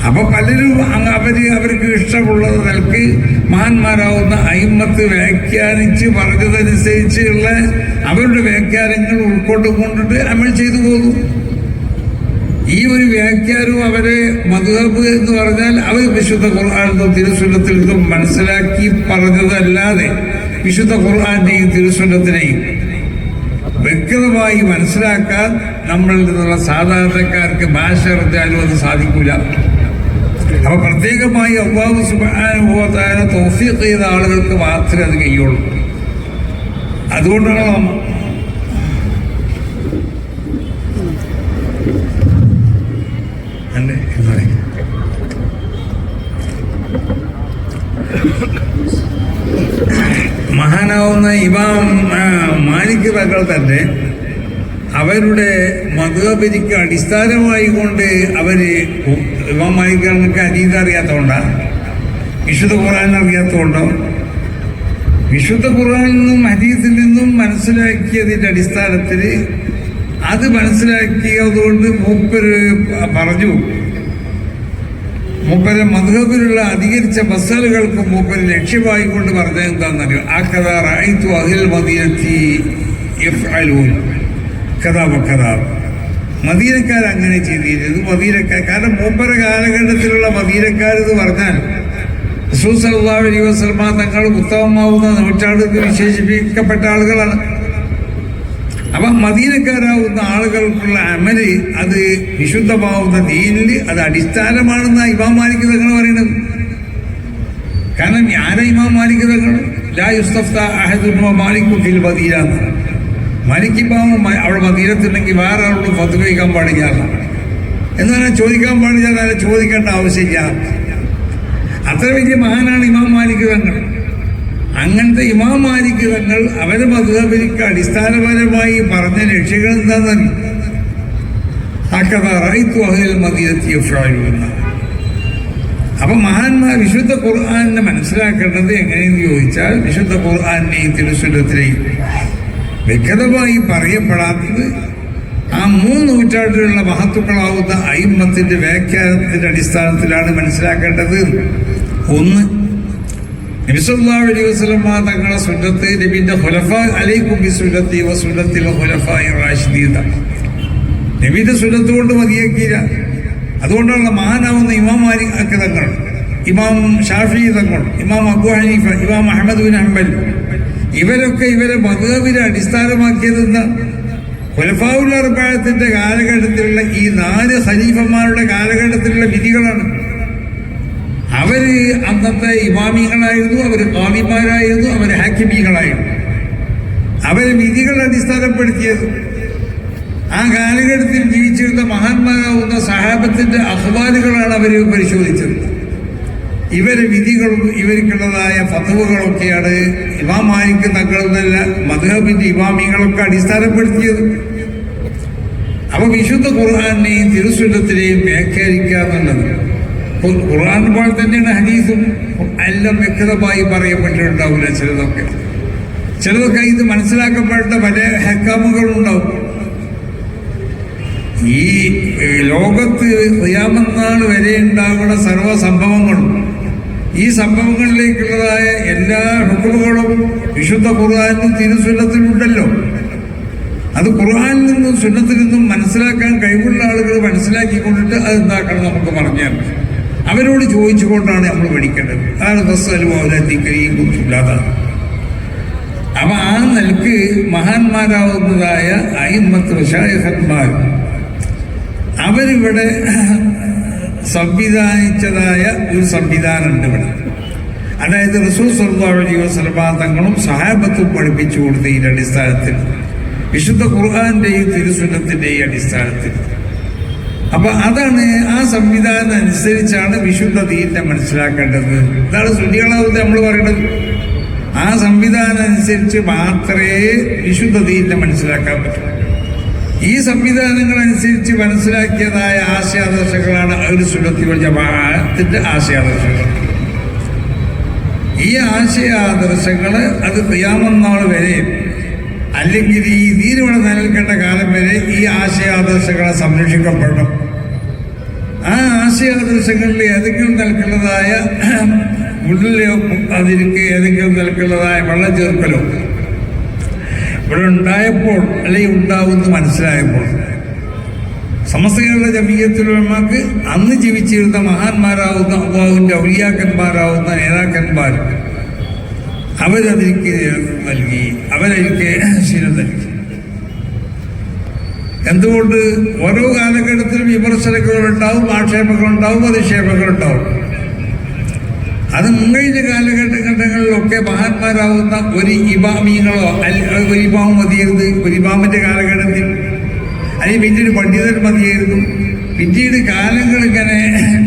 അപ്പൊ പലരും അവർക്ക് ഇഷ്ടമുള്ളത് നിലക്ക് മഹാന്മാരാവുന്ന അയിമ്മത്ത് വ്യാഖ്യാനിച്ച് പറഞ്ഞതനുസരിച്ചുള്ള അവരുടെ വ്യാഖ്യാനങ്ങൾ ഉൾക്കൊണ്ടുകൊണ്ടിട്ട് അമൽ ചെയ്തു പോകുന്നു. ഈ ഒരു വ്യാഖ്യാനവും അവരെ മദ്ഹബ് എന്ന് പറഞ്ഞാൽ അവർ വിശുദ്ധ ഖുർആനിലും തിരുസുന്നത്തിൽ നിന്നും മനസ്സിലാക്കി പറഞ്ഞതല്ലാതെ വിശുദ്ധ ഖുർആന്റെയും തിരുസുന്നത്തിനെയും വ്യക്തമായി മനസ്സിലാക്കാൻ നമ്മളിൽ നിന്നുള്ള സാധാരണക്കാർക്ക് ഭാഷ അറിഞ്ഞാലും അത് സാധിക്കൂല. അപ്പൊ പ്രത്യേകമായി അല്ലാഹു സുബ്ഹാനഹു വ തആല തൗഫീഖ് ചെയ്ത ആളുകൾക്ക് മാത്രമേ അത് കഴിയുള്ളൂ. അതുകൊണ്ടാണ് മഹാനാവുന്ന ഇമാം മാലിക് തങ്ങൾ തന്നെ അവരുടെ മദ്ഹബിക്ക് അടിസ്ഥാനമായി കൊണ്ട് അവര് ഇമാം മാലിക് തങ്ങൾക്ക് ഹദീസ് അറിയാത്തതുകൊണ്ടാണ്, വിശുദ്ധ ഖുർആൻ അറിയാത്തതുകൊണ്ടോ? വിശുദ്ധ ഖുർആനിൽ നിന്നും ഹദീസിൽ നിന്നും മനസ്സിലാക്കിയതിന്റെ അടിസ്ഥാനത്തിൽ അത് മനസ്സിലാക്കിയതുകൊണ്ട് മൂപ്പര് പറഞ്ഞു, മൂപ്പര് മദ്ഹബിലുള്ള അധികരിച്ച മസാലകൾക്ക് മൂപ്പര് ലക്ഷ്യമായി കൊണ്ട് പറഞ്ഞത് എന്താണെന്നറിയോ? ആ കഥ റഅയ്തു അഹ്ലൽ മദീനത്തി യഫ്അലൂൻ കഥാ വകഥാ. മദീനക്കാർ അങ്ങനെ ചെയ്തിരുന്നത്. മദീനക്കാർ, കാരണം മൂപ്പര കാലഘട്ടത്തിലുള്ള മദീനക്കാരെന്ന് പറഞ്ഞാൽ റസൂൽ സല്ലല്ലാഹു അലൈഹി വസല്ലം തങ്ങൾ ഉത്തമമാവുന്ന നൂറ്റാണ്ട് വിശേഷിപ്പിക്കപ്പെട്ട ആളുകളാണ്. അപ്പൊ മദീനക്കാരാവുന്ന ആളുകൾക്കുള്ള അമല് അത് വിശുദ്ധമാവുന്ന ദീനിൽ അത് അടിസ്ഥാനമാണെന്ന ഇമാം മാലിക് തങ്ങൾ പറയുന്നത്. കാരണം ആരാ ഇമാം മാലിക് തങ്ങൾ? ലാ യുസ്തഫ്ത അഹദുൻ മാലിക് ഫിൽ മദീന. മാലിക് ഇമാം അവിടെ മദീനത്തുണ്ടെങ്കിൽ വേറെ ആളോട് ഫത്വ ചോദിക്കാൻ പാടില്ല എന്ന് പറഞ്ഞാൽ ചോദിക്കാൻ പാടില്ല, ചോദിക്കേണ്ട ആവശ്യമില്ല. അത്ര വലിയ മഹാനാണ് ഇമാം മാലിക് തങ്ങൾ. അങ്ങനത്തെ ഇമാം മാലിക് തങ്ങൾ അവരെ മദ്ഹബിക്ക് അടിസ്ഥാനപരമായി പറഞ്ഞ ലക്ഷ്യങ്ങൾ എന്താണെന്ന് അപ്പൊ മഹാന്മാർ വിശുദ്ധ ഖുർആനെ മനസ്സിലാക്കേണ്ടത് എങ്ങനെയെന്ന് ചോദിച്ചാൽ, വിശുദ്ധ ഖുർആനെയും തിരുസുന്നത്തിനെയും വ്യക്തമായി പറയപ്പെടാത്തത് ആ 3 നൂറ്റാണ്ടിലുള്ള മഹത്തുക്കളാവുന്ന അയിമ്മത്തിന്റെ വ്യാഖ്യാനത്തിന്റെ അടിസ്ഥാനത്തിലാണ് മനസ്സിലാക്കേണ്ടത്. ഒന്ന്, നബി സല്ലല്ലാഹു അലൈഹി വസല്ലം തങ്ങളുടെ സുന്നത്ത്, നബിന്റെ ഖുലഫാ അലൈക്കും ബിസുന്നത്തി വസുന്നത്തിൽ ഖുലഫാഇർ റാഷിദീൻ. നബിന്റെ സുന്നത്ത് കൊണ്ട് മതിയാക്കിയില്ല. അതുകൊണ്ടാണ് മഹാനാവുന്ന ഇമാം മാലിക് തങ്ങൾ, ഇമാം ഷാഫി തങ്ങൾ, ഇമാം അബൂ ഹനീഫ, ഇമാം അഹ്മദ് ബിൻ ഹംബൽ ഇവരൊക്കെ ഇവരെ മദ്ഹബിനെ അടിസ്ഥാനമാക്കിയതെന്ന് ഖുലഫാഉൽ അർബഅത്തിന്റെ കാലഘട്ടത്തിലുള്ള ഈ 4 ഖലീഫമാരുടെ കാലഘട്ടത്തിലുള്ള വിധികളാണ്. അവര് അന്നത്തെ ഇമാമികളായിരുന്നു, അവര് ഖാദിമാരായിരുന്നു, അവര് ഹാക്കിമീകളായിരുന്നു. അവരെ വിധികൾ അടിസ്ഥാനപ്പെടുത്തിയത്. ആ കാലഘട്ടത്തിൽ ജീവിച്ചിരുന്ന മഹാന്മാരാവുന്ന സഹാബത്തിന്റെ അഹ്വാലുകളാണ് അവർ പരിശോധിച്ചത്. ഇവരെ വിധികളും ഇവർക്കുള്ളതായ ഫത്വകളൊക്കെയാണ് ഇമാം മാലിക് തങ്ങളെന്നല്ല മദ്ഹബിന്റെ ഇമാമികളൊക്കെ അടിസ്ഥാനപ്പെടുത്തിയത്. അപ്പൊ വിശുദ്ധ ഖുർആനെയും തിരുസുന്നത്തിനെയും വ്യാഖ്യാനിക്കുക എന്നുള്ളത് ഖുർആൻ പോലെ തന്നെയാണ് ഹദീസും എല്ലാം വ്യക്തമായി പറയപ്പെട്ടിട്ടുണ്ടാവില്ല. ചിലതൊക്കെ ഇത് മനസ്സിലാക്കപ്പെട്ട പല ഹക്കാമുകളുണ്ടാവും. ഈ ലോകത്ത് ഖിയാമത്ത് നാൾ വരെ ഉണ്ടാകുന്ന സർവ്വ സംഭവങ്ങളും ഈ സംഭവങ്ങളിലേക്കുള്ളതായ എല്ലാ ഹുക്മുകളും വിശുദ്ധ ഖുർആനിലും തിരുസുന്നത്തിലുണ്ടല്ലോ. അത് ഖുർആനിൽ നിന്നും സുന്നത്തിൽ നിന്നും മനസ്സിലാക്കാൻ കഴിവുള്ള ആളുകൾ മനസ്സിലാക്കിക്കൊണ്ടിട്ട് അത് എന്താക്കണം നമുക്ക് പറഞ്ഞാൽ അവരോട് ചോദിച്ചുകൊണ്ടാണ് നമ്മൾ പഠിക്കേണ്ടത്. അതാണ് ബസ്സലുമാതിരില്ലാതാണ്. അപ്പൊ ആ നിലക്ക് മഹാന്മാരാവുന്നതായ അയിമ്മത്ത് മശായിഖന്മാർ അവരിവിടെ സംവിധാനിച്ചതായ ഒരു സംവിധാനമുണ്ട് ഇവിടെ. അതായത് റസൂൽ സ്വല്ലല്ലാഹു അലൈഹി വസല്ലം തങ്ങളും സഹാബത്തും പഠിപ്പിച്ചു കൊടുത്തതിന്റെ അടിസ്ഥാനത്തിൽ വിശുദ്ധ ഖുർആന്റെയും തിരുസുന്നത്തിന്റെയും അടിസ്ഥാനത്തിൽ. അപ്പൊ അതാണ് ആ സംവിധാനം അനുസരിച്ചാണ് വിശുദ്ധ ദീനിനെ മനസ്സിലാക്കേണ്ടത്. ഇതാണ് സുന്നികളാവുന്നത് നമ്മൾ പറയുന്നത്. ആ സംവിധാനം അനുസരിച്ച് മാത്രമേ വിശുദ്ധ ദീനിനെ മനസ്സിലാക്കാൻ പറ്റൂ. ഈ സംവിധാനങ്ങൾ അനുസരിച്ച് മനസ്സിലാക്കിയതായ ആശയാദർശങ്ങളാണ് അഹ്ലു സുന്നത്തി വൽ ജമാഅത്തിന്റെ ആശയാദർശങ്ങൾ. ഈ ആശയാദർശങ്ങള് അത് ഖിയാമത്ത് നാൾ വരെ അല്ലെങ്കിൽ ഈ ദീനിവിടെ നിലനിൽക്കേണ്ട കാലം വരെ ഈ ആശയാദർശങ്ങളെ സംരക്ഷിക്കപ്പെടണം. ആ ആശയാദർശങ്ങളിൽ ഏതെങ്കിലും നിലക്കുള്ളതായ ഉള്ളിലോ അതിലേക്ക് ഏതെങ്കിലും നിലക്കുള്ളതായ വെള്ളം ചേർക്കലോ ഇവിടെ ഉണ്ടായപ്പോൾ അല്ലെങ്കിൽ ഉണ്ടാവുമെന്ന് മനസ്സിലായപ്പോൾ സമസ്ത കേരള ജമീയത്തുൽ ഉലമാക്ക് അന്ന് ജീവിച്ചിരുന്ന മഹാന്മാരാവുന്ന അല്ലാഹുവിന്റെ ഔലിയാക്കന്മാരാവുന്ന നേതാക്കന്മാർ അവരതിലേക്ക് നൽകി, അവരതിലേക്ക് ശീലം നൽകി. എന്തുകൊണ്ട് ഓരോ കാലഘട്ടത്തിലും വിമർശനങ്ങളുണ്ടാവും, ആക്ഷേപങ്ങളുണ്ടാവും, അധിക്ഷേപങ്ങളുണ്ടാവും. അത് മുൻകഴിഞ്ഞ കാലഘട്ടങ്ങളിലൊക്കെ മഹാന്മാരാവുന്ന ഒരു ഇമാമിങ്ങളോ ഒരു ഇമാം മതിയായിരുന്നു. ഒരു ഇമാമിന്റെ കാലഘട്ടത്തിൽ അല്ലെങ്കിൽ പിന്നീട് പണ്ഡിതൻ മതിയായിരുന്നു. പിന്നീട് കാലങ്ങൾ ഇങ്ങനെ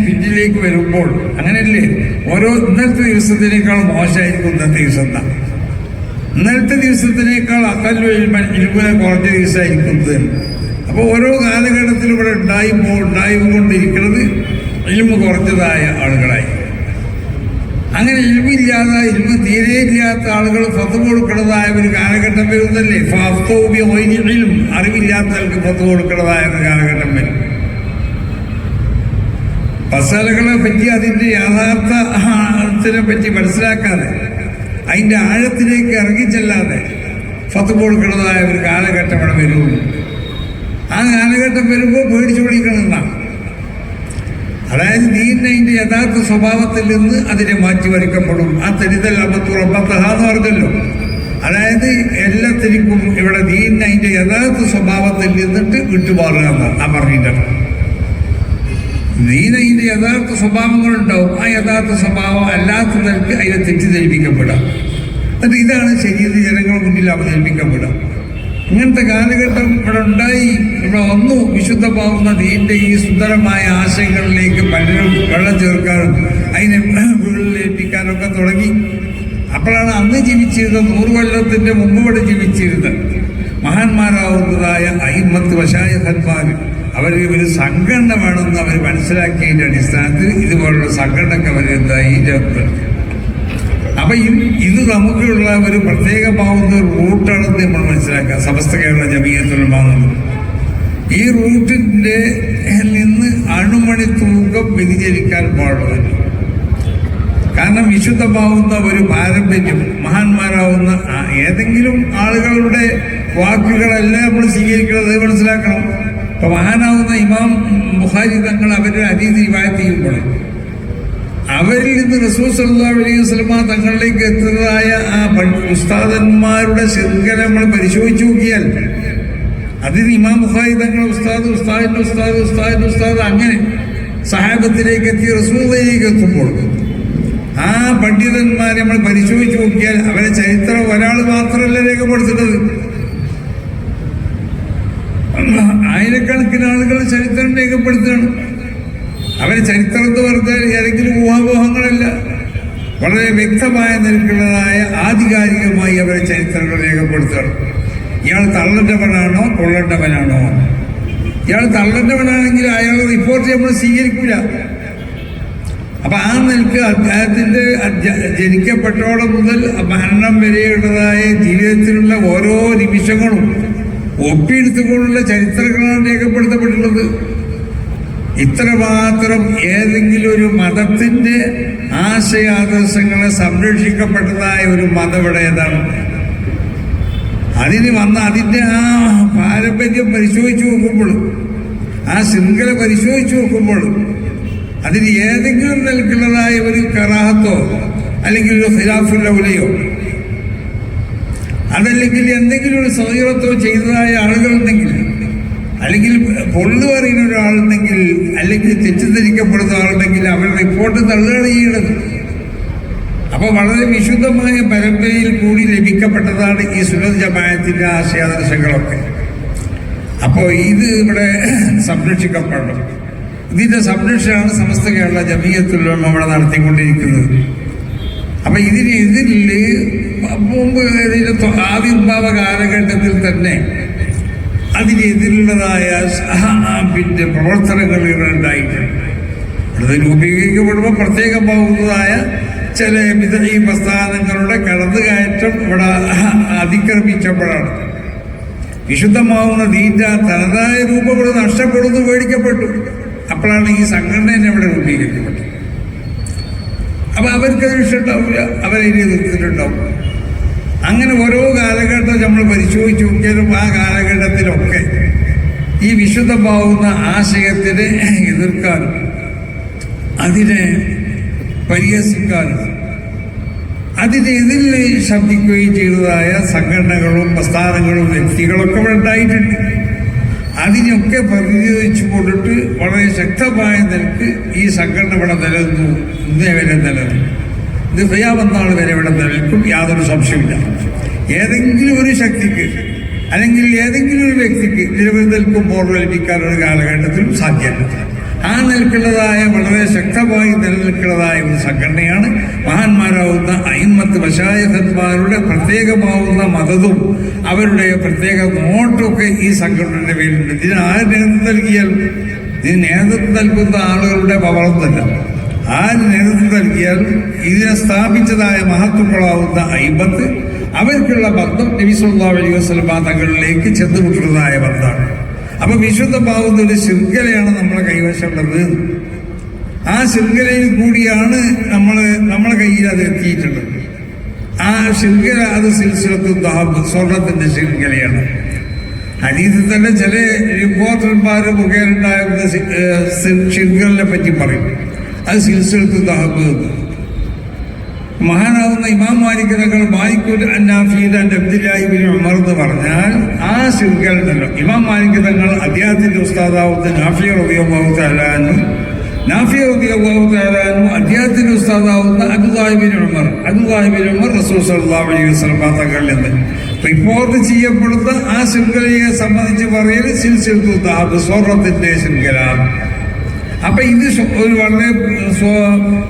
പിന്നിലേക്ക് വരുമ്പോൾ അങ്ങനെയല്ലേ ഓരോ ഇന്നലത്തെ ദിവസത്തിനേക്കാൾ മോശമായിരിക്കും ഇന്നത്തെ ദിവസം. ഇന്നലത്തെ ദിവസത്തിനേക്കാൾ അക്കല്ലു ഇൽമുന കുറഞ്ഞ ദിവസമായിരിക്കുന്നത്. അപ്പോൾ ഓരോ കാലഘട്ടത്തിലും ഇവിടെ ഉണ്ടായിക്കൊണ്ടിരിക്കുന്നത് ഇൽമു കുറഞ്ഞതായ ആളുകളായി. അങ്ങനെ ഇൽമില്ലാതെ ഇൽമു തീരെ ഇല്ലാത്ത ആളുകൾ ഫത്വ കൊടുക്കുന്നതായ ഒരു കാലഘട്ടം വരുന്നല്ലേ. അറിവില്ലാത്തവർക്ക് ഫത്വ കൊടുക്കുന്നതായ ഒരു കാലഘട്ടം വരും. മസാലകളെ പറ്റി അതിന്റെ യാഥാർത്ഥ്യത്തിനെ പറ്റി മനസ്സിലാക്കാതെ അതിന്റെ ആഴത്തിലേക്ക് ഇറങ്ങിച്ചെല്ലാതെ ഫത്വ കൊടുക്കുന്നതായ ഒരു കാലഘട്ടം ഇവിടെ വരുള്ളൂ. ആ കാലഘട്ടം വരുമ്പോൾ പേടിച്ചു പിടിക്കണമെന്നാണ്. അതായത് ദീനിനെ അതിന്റെ യഥാർത്ഥ സ്വഭാവത്തിൽ നിന്ന് അതിനെ മാറ്റി വരയ്ക്കപ്പെടും. ആ തരിതൽ അബത്തുറബത്തഹാന്ന് പറഞ്ഞല്ലോ. അതായത് എല്ലാത്തിനും ഇവിടെ ദീനിനെ അതിന്റെ യഥാർത്ഥ സ്വഭാവത്തിൽ നിന്നിട്ട് വിട്ടുമാറുക എന്നാണ് ആ പറഞ്ഞിട്ട്. ദീനതിന്റെ യഥാർത്ഥ സ്വഭാവങ്ങളുണ്ടാവും. ആ യഥാർത്ഥ സ്വഭാവം അല്ലാത്ത നിലക്ക് അതിനെ തെറ്റിദ്ധരിപ്പിക്കപ്പെടാം. എന്നിട്ട് ഇതാണ് ശരീരത്തിൽ ജനങ്ങളുടെ മുന്നിൽ അവതരിപ്പിക്കപ്പെടാം. ഇങ്ങനത്തെ കാലഘട്ടം ഇവിടെ ഉണ്ടായി. ഇവിടെ വന്നു വിശുദ്ധമാവുന്ന ദീന്റെ ഈ സുന്ദരമായ ആശയങ്ങളിലേക്ക് പലരും വെള്ളം ചേർക്കാനും അതിനെ വീളിലേൽപ്പിക്കാനൊക്കെ തുടങ്ങി. അപ്പോഴാണ് അന്ന് ജീവിച്ചിരുന്ന 100 കൊല്ലത്തിന്റെ മുമ്പ് ഇവിടെ ജീവിച്ചിരുന്ന മഹാന്മാരാവുന്നതായ അയിമ്മത്ത് മശായിഖന്മാർ അവർ ഒരു സംഘടന വേണമെന്ന് അവർ മനസ്സിലാക്കിയതിന്റെ അടിസ്ഥാനത്തിൽ ഇതുപോലുള്ള സംഘടനക്ക് അവർ എന്തായി ചേർത്ത്. അപ്പൊ ഇത് നമുക്കുള്ള ഒരു പ്രത്യേകമാവുന്ന ഒരു റൂട്ടാണെന്ന് നമ്മൾ മനസ്സിലാക്കുക. സമസ്ത കേരള ജമീയത്തുൽ ഉലമ ഈ റൂട്ടിന്റെ നിന്ന് അണുമണി തൂക്കം വ്യതിചലിക്കാൻ പാടുള്ളൂ. കാരണം വിശുദ്ധമാവുന്ന ഒരു പാരമ്പര്യം മഹാന്മാരാവുന്ന ഏതെങ്കിലും ആളുകളുടെ വാക്കുകളല്ല നമ്മൾ സ്വീകരിക്കുന്നത് മനസ്സിലാക്കണം. ഇപ്പൊ മഹാനാവുന്ന ഇമാം ബുഖാരി തങ്ങൾ അവരുടെ ഹദീസ് റിവായത്ത് ചെയ്യുമ്പോൾ അവരിൽ നിന്ന് റസൂൽ സല്ലല്ലാഹു അലൈഹി വസല്ലം തങ്ങളിലേക്ക് എത്തുന്നതായ ആ ഉസ്താദന്മാരുടെ ശൃംഖല നമ്മൾ പരിശോധിച്ചു നോക്കിയാൽ അതിന് ഇമാം ബുഖാരി തങ്ങൾ ഉസ്താദിന്റെ ഉസ്താദ് അങ്ങനെ സഹാബത്തിലേക്ക് എത്തി റസൂലിലേക്ക് എത്തുമ്പോൾ ആ പണ്ഡിതന്മാരെ നമ്മൾ പരിശോധിച്ച് നോക്കിയാൽ അവരെ ചരിത്രം ഒരാൾ മാത്രമല്ല രേഖപ്പെടുത്തുന്നത്, ആയിരക്കണക്കിന് ആളുകൾ ചരിത്രം രേഖപ്പെടുത്തുകയാണ്. അവരെ ചരിത്രം എന്ന് പറഞ്ഞാൽ ഏതെങ്കിലും ഊഹാപോഹങ്ങളല്ല, വളരെ വ്യക്തമായ നിലക്കുള്ളതായ ആധികാരികമായി അവരെ ചരിത്രങ്ങൾ രേഖപ്പെടുത്തുകയാണ്. ഇയാൾ തള്ളേണ്ടവനാണോ കൊള്ളേണ്ടവനാണോ? ഇയാൾ തള്ളേണ്ടവനാണെങ്കിൽ അയാളുടെ റിപ്പോർട്ട് നമ്മൾ സ്വീകരിക്കില്ല. അപ്പൊ ആ നിലക്ക് അദ്ദേഹത്തിന്റെ ജനിക്കപ്പെട്ടോളം മുതൽ മരണം വരെയുള്ളതായ ജീവിതത്തിലുള്ള ഓരോ നിമിഷങ്ങളും ഒപ്പിയെടുത്തുകൊണ്ടുള്ള ചരിത്രങ്ങളാണ് രേഖപ്പെടുത്തപ്പെട്ടുള്ളത്. ഇത്രമാത്രം ഏതെങ്കിലും ഒരു മതത്തിന്റെ ആശയാദർശങ്ങളെ സംരക്ഷിക്കപ്പെട്ടതായ ഒരു മതം ഇവിടെ ഏതാണ്? അതിന്റെ ആ പാരമ്പര്യം പരിശോധിച്ചു നോക്കുമ്പോൾ, ആ ശൃംഖല പരിശോധിച്ചു നോക്കുമ്പോൾ അതിന് ഏതെങ്കിലും നിലക്കുള്ളതായ ഒരു കറാഹത്തോ അല്ലെങ്കിൽ ഒരു ഖിലാഫുൽ ഔലയോ അതല്ലെങ്കിൽ എന്തെങ്കിലും ഒരു സൗകര്യത്തോ ചെയ്തതായ ആളുകളുണ്ടെങ്കിൽ, അല്ലെങ്കിൽ പൊള്ളു പറയുന്ന ഒരാളുണ്ടെങ്കിൽ, അല്ലെങ്കിൽ തെറ്റിദ്ധരിക്കപ്പെടുന്ന ആളുണ്ടെങ്കിൽ അവർ റിപ്പോർട്ട് തള്ളുകയാണ് ചെയ്യുന്നത്. അപ്പൊ വളരെ വിശുദ്ധമായ പരമ്പരയിൽ കൂടി ലഭിക്കപ്പെട്ടതാണ് ഈ സുന്നത്ത് ജമാഅത്തിന്റെ ആശയാദർശങ്ങളൊക്കെ. അപ്പോൾ ഇത് ഇവിടെ സംരക്ഷിക്കപ്പെടണം. ഇതിന്റെ സംരക്ഷണമാണ് സമസ്ത കേരള ജമീയത്തുൽ ഉലമ ഇവിടെ നടത്തിക്കൊണ്ടിരിക്കുന്നത്. അപ്പൊ ഇതിൽ മുമ്പ് ആവിർഭാവ കാലഘട്ടത്തിൽ തന്നെ അതിനെതിരുള്ളതായ പിന്നെ പ്രവർത്തനങ്ങൾ ഉണ്ടായിട്ടുണ്ട്. അത് രൂപീകരിക്കപ്പെടുമ്പോൾ പ്രത്യേകമാവുന്നതായ ചില വിദഈ പ്രസ്ഥാനങ്ങളുടെ കടന്നുകയറ്റം ഇവിടെ അതിക്രമിച്ചപ്പോഴാണ് വിശുദ്ധമാവുന്ന ദീറ്റ തനതായ രൂപങ്ങൾ നഷ്ടപ്പെടുന്നു, പേടിക്കപ്പെട്ടു. അപ്പോഴാണ് ഈ സംഘടന ഇവിടെ രൂപീകരിക്കപ്പെട്ടത്. അപ്പൊ അവർക്കത് ഇഷ്ടമുണ്ടാവില്ല, അവരെ എതിർത്തിട്ടുണ്ടാവും. അങ്ങനെ ഓരോ കാലഘട്ടം നമ്മൾ പരിശോധിച്ച് നോക്കിയാലും ആ കാലഘട്ടത്തിലൊക്കെ ഈ വിശുദ്ധമാവുന്ന ആശയത്തിനെ എതിർക്കാനും അതിനെ പരിഹസിക്കാനും അതിനെതിരെ ശബ്ദിക്കുകയും ചെയ്തതായ സംഘടനകളും പ്രസ്ഥാനങ്ങളും വ്യക്തികളൊക്കെ ഇവിടെ ഉണ്ടായിട്ടുണ്ട്. അതിനൊക്കെ പ്രതിരോധിച്ചു കൊണ്ടിട്ട് വളരെ ശക്തമായ നിലക്ക് ഈ സംഘടന ഇവിടെ നിലനിന്നു, ഇന്നേ വരെ നിലനിന്നു. ഇത് ഖിയാമത്ത് വരെ ഇവിടെ നിലനിൽക്കും, യാതൊരു സംശയമില്ല. ഏതെങ്കിലും ഒരു ശക്തിക്ക് അല്ലെങ്കിൽ ഏതെങ്കിലും ഒരു വ്യക്തിക്ക് നിലനിൽക്കും പോർവലിപ്പിക്കാനുള്ള കാലഘട്ടത്തിലും സാധ്യമല്ല. ആ നിൽക്കുന്നതായ വളരെ ശക്തമായി നിലനിൽക്കുന്നതായ ഒരു സംഘടനയാണ് മഹാന്മാരാവുന്ന അയിമ്മത്ത് മശായിഖന്മാരുടെ പ്രത്യേകമാവുന്ന മതവും അവരുടെ പ്രത്യേക നോട്ടൊക്കെ ഈ സംഘടനയുടെ പേരിലുണ്ട്. ഇതിന് ആര് നേതൃത്വം നൽകിയാലും, ഇതിന് നേതൃത്വം നൽകുന്ന ആളുകളുടെ പവറൊന്നല്ല, ആര് നേതൃത്വം നൽകിയാലും ഇതിനെ സ്ഥാപിച്ചതായ മഹത്വങ്ങളാവുന്ന അയിമ്മത്ത് അവർക്കുള്ള ബന്ധം നബി സല്ലല്ലാഹു അലൈഹി വസല്ലം തങ്ങളിലേക്ക് ചെന്നുമുട്ടുന്നതായ ബന്ധമാണ്. അപ്പൊ വിശുദ്ധമാവുന്ന ഒരു ശൃംഖലയാണ് നമ്മളെ കൈവശമുള്ളത്. ആ ശൃംഖലയിൽ കൂടിയാണ് നമ്മളെ കയ്യിൽ അത് എത്തിയിട്ടുള്ളത്. ആ ശൃംഖല അത് സിൽസിലത്തുൽ ദഹബ്, സ്വർണത്തിന്റെ ശൃംഖലയാണ്. ഹദീസിൽ തന്നെ ചില റിപ്പോർട്ടർമാർ മുഖേനുണ്ടായിരുന്ന ശൃംഖലനെ പറ്റി പറയും, അത് സിൽസിലത്തുൽ ദഹബ്. മഹാനാവുന്ന ഇമാം മാലിക് തങ്ങൾ മാലിക്കുൽ നാഫിയുടെ അബ്ദുല്ലാഹി ഇബ്നു ഉമർ എന്ന് പറഞ്ഞാൽ ആ ശൃംഖല ഉണ്ടല്ലോ. ഇമാം മാലിക് തങ്ങൾ അദ്ദേഹത്തിന്റെ ഉസ്താദാവുന്ന നാഫി റളിയല്ലാഹു തആല അൻഹു, അദ്ദേഹത്തിന്റെ ഉസ്താദാവുന്ന അബ്ദുല്ലാഹി ഇബ്നു ഉമർ റസൂൽ സല്ലല്ലാഹു അലൈഹി വസല്ലം തങ്ങളിൽ നിന്ന് റിപ്പോർട്ട് ചെയ്യപ്പെടുന്ന ആ ശൃംഖലയെ സംബന്ധിച്ച് പറയൽ സിൽസിലത്തുൽ ദഹബ്, സ്വർണത്തിന്റെ ശൃംഖല. അപ്പൊ ഇത് ഒരു വളരെ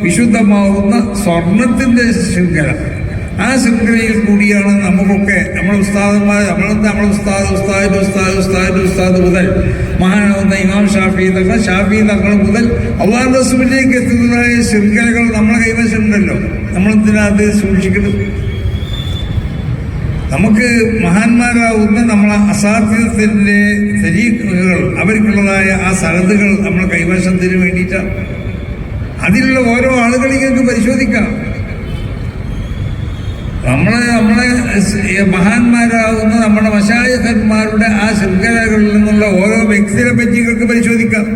വിശുദ്ധമാവുന്ന സ്വർണത്തിന്റെ ശൃംഖല. ആ ശൃംഖലയിൽ കൂടിയാണ് നമുക്കൊക്കെ നമ്മളെ ഉസ്താദന്മാർ, നമ്മളെ ഉസ്താദ് മുതൽ മഹാനാവുന്ന ഇമാം ഷാഫി തങ്ങൾ മുതൽ അല്ലാഹു റസൂലിലേക്ക് എത്തുന്നതായ ശൃംഖലകൾ നമ്മളെ കൈവശമുണ്ടല്ലോ. നമ്മളെന്തിനാ അത് സൂക്ഷിക്കുന്നത്? നമുക്ക് മഹാന്മാരാവുന്ന നമ്മളെ അസാധ്യത്തിന്റെ തരീഖുകൾ, അവർക്കുള്ളതായ ആ സനദുകൾ നമ്മളെ കൈവശത്തിന് വേണ്ടിയിട്ടാണ്. അതിലുള്ള ഓരോ ആളുകളിലേക്ക് പരിശോധിക്കാം. നമ്മളെ മഹാന്മാരാവുന്ന നമ്മുടെ മശായിഖന്മാരുടെ ആ ശൃംഖലകളിൽ നിന്നുള്ള ഓരോ വ്യക്തികളെ പറ്റികൾക്ക് പരിശോധിക്കാം.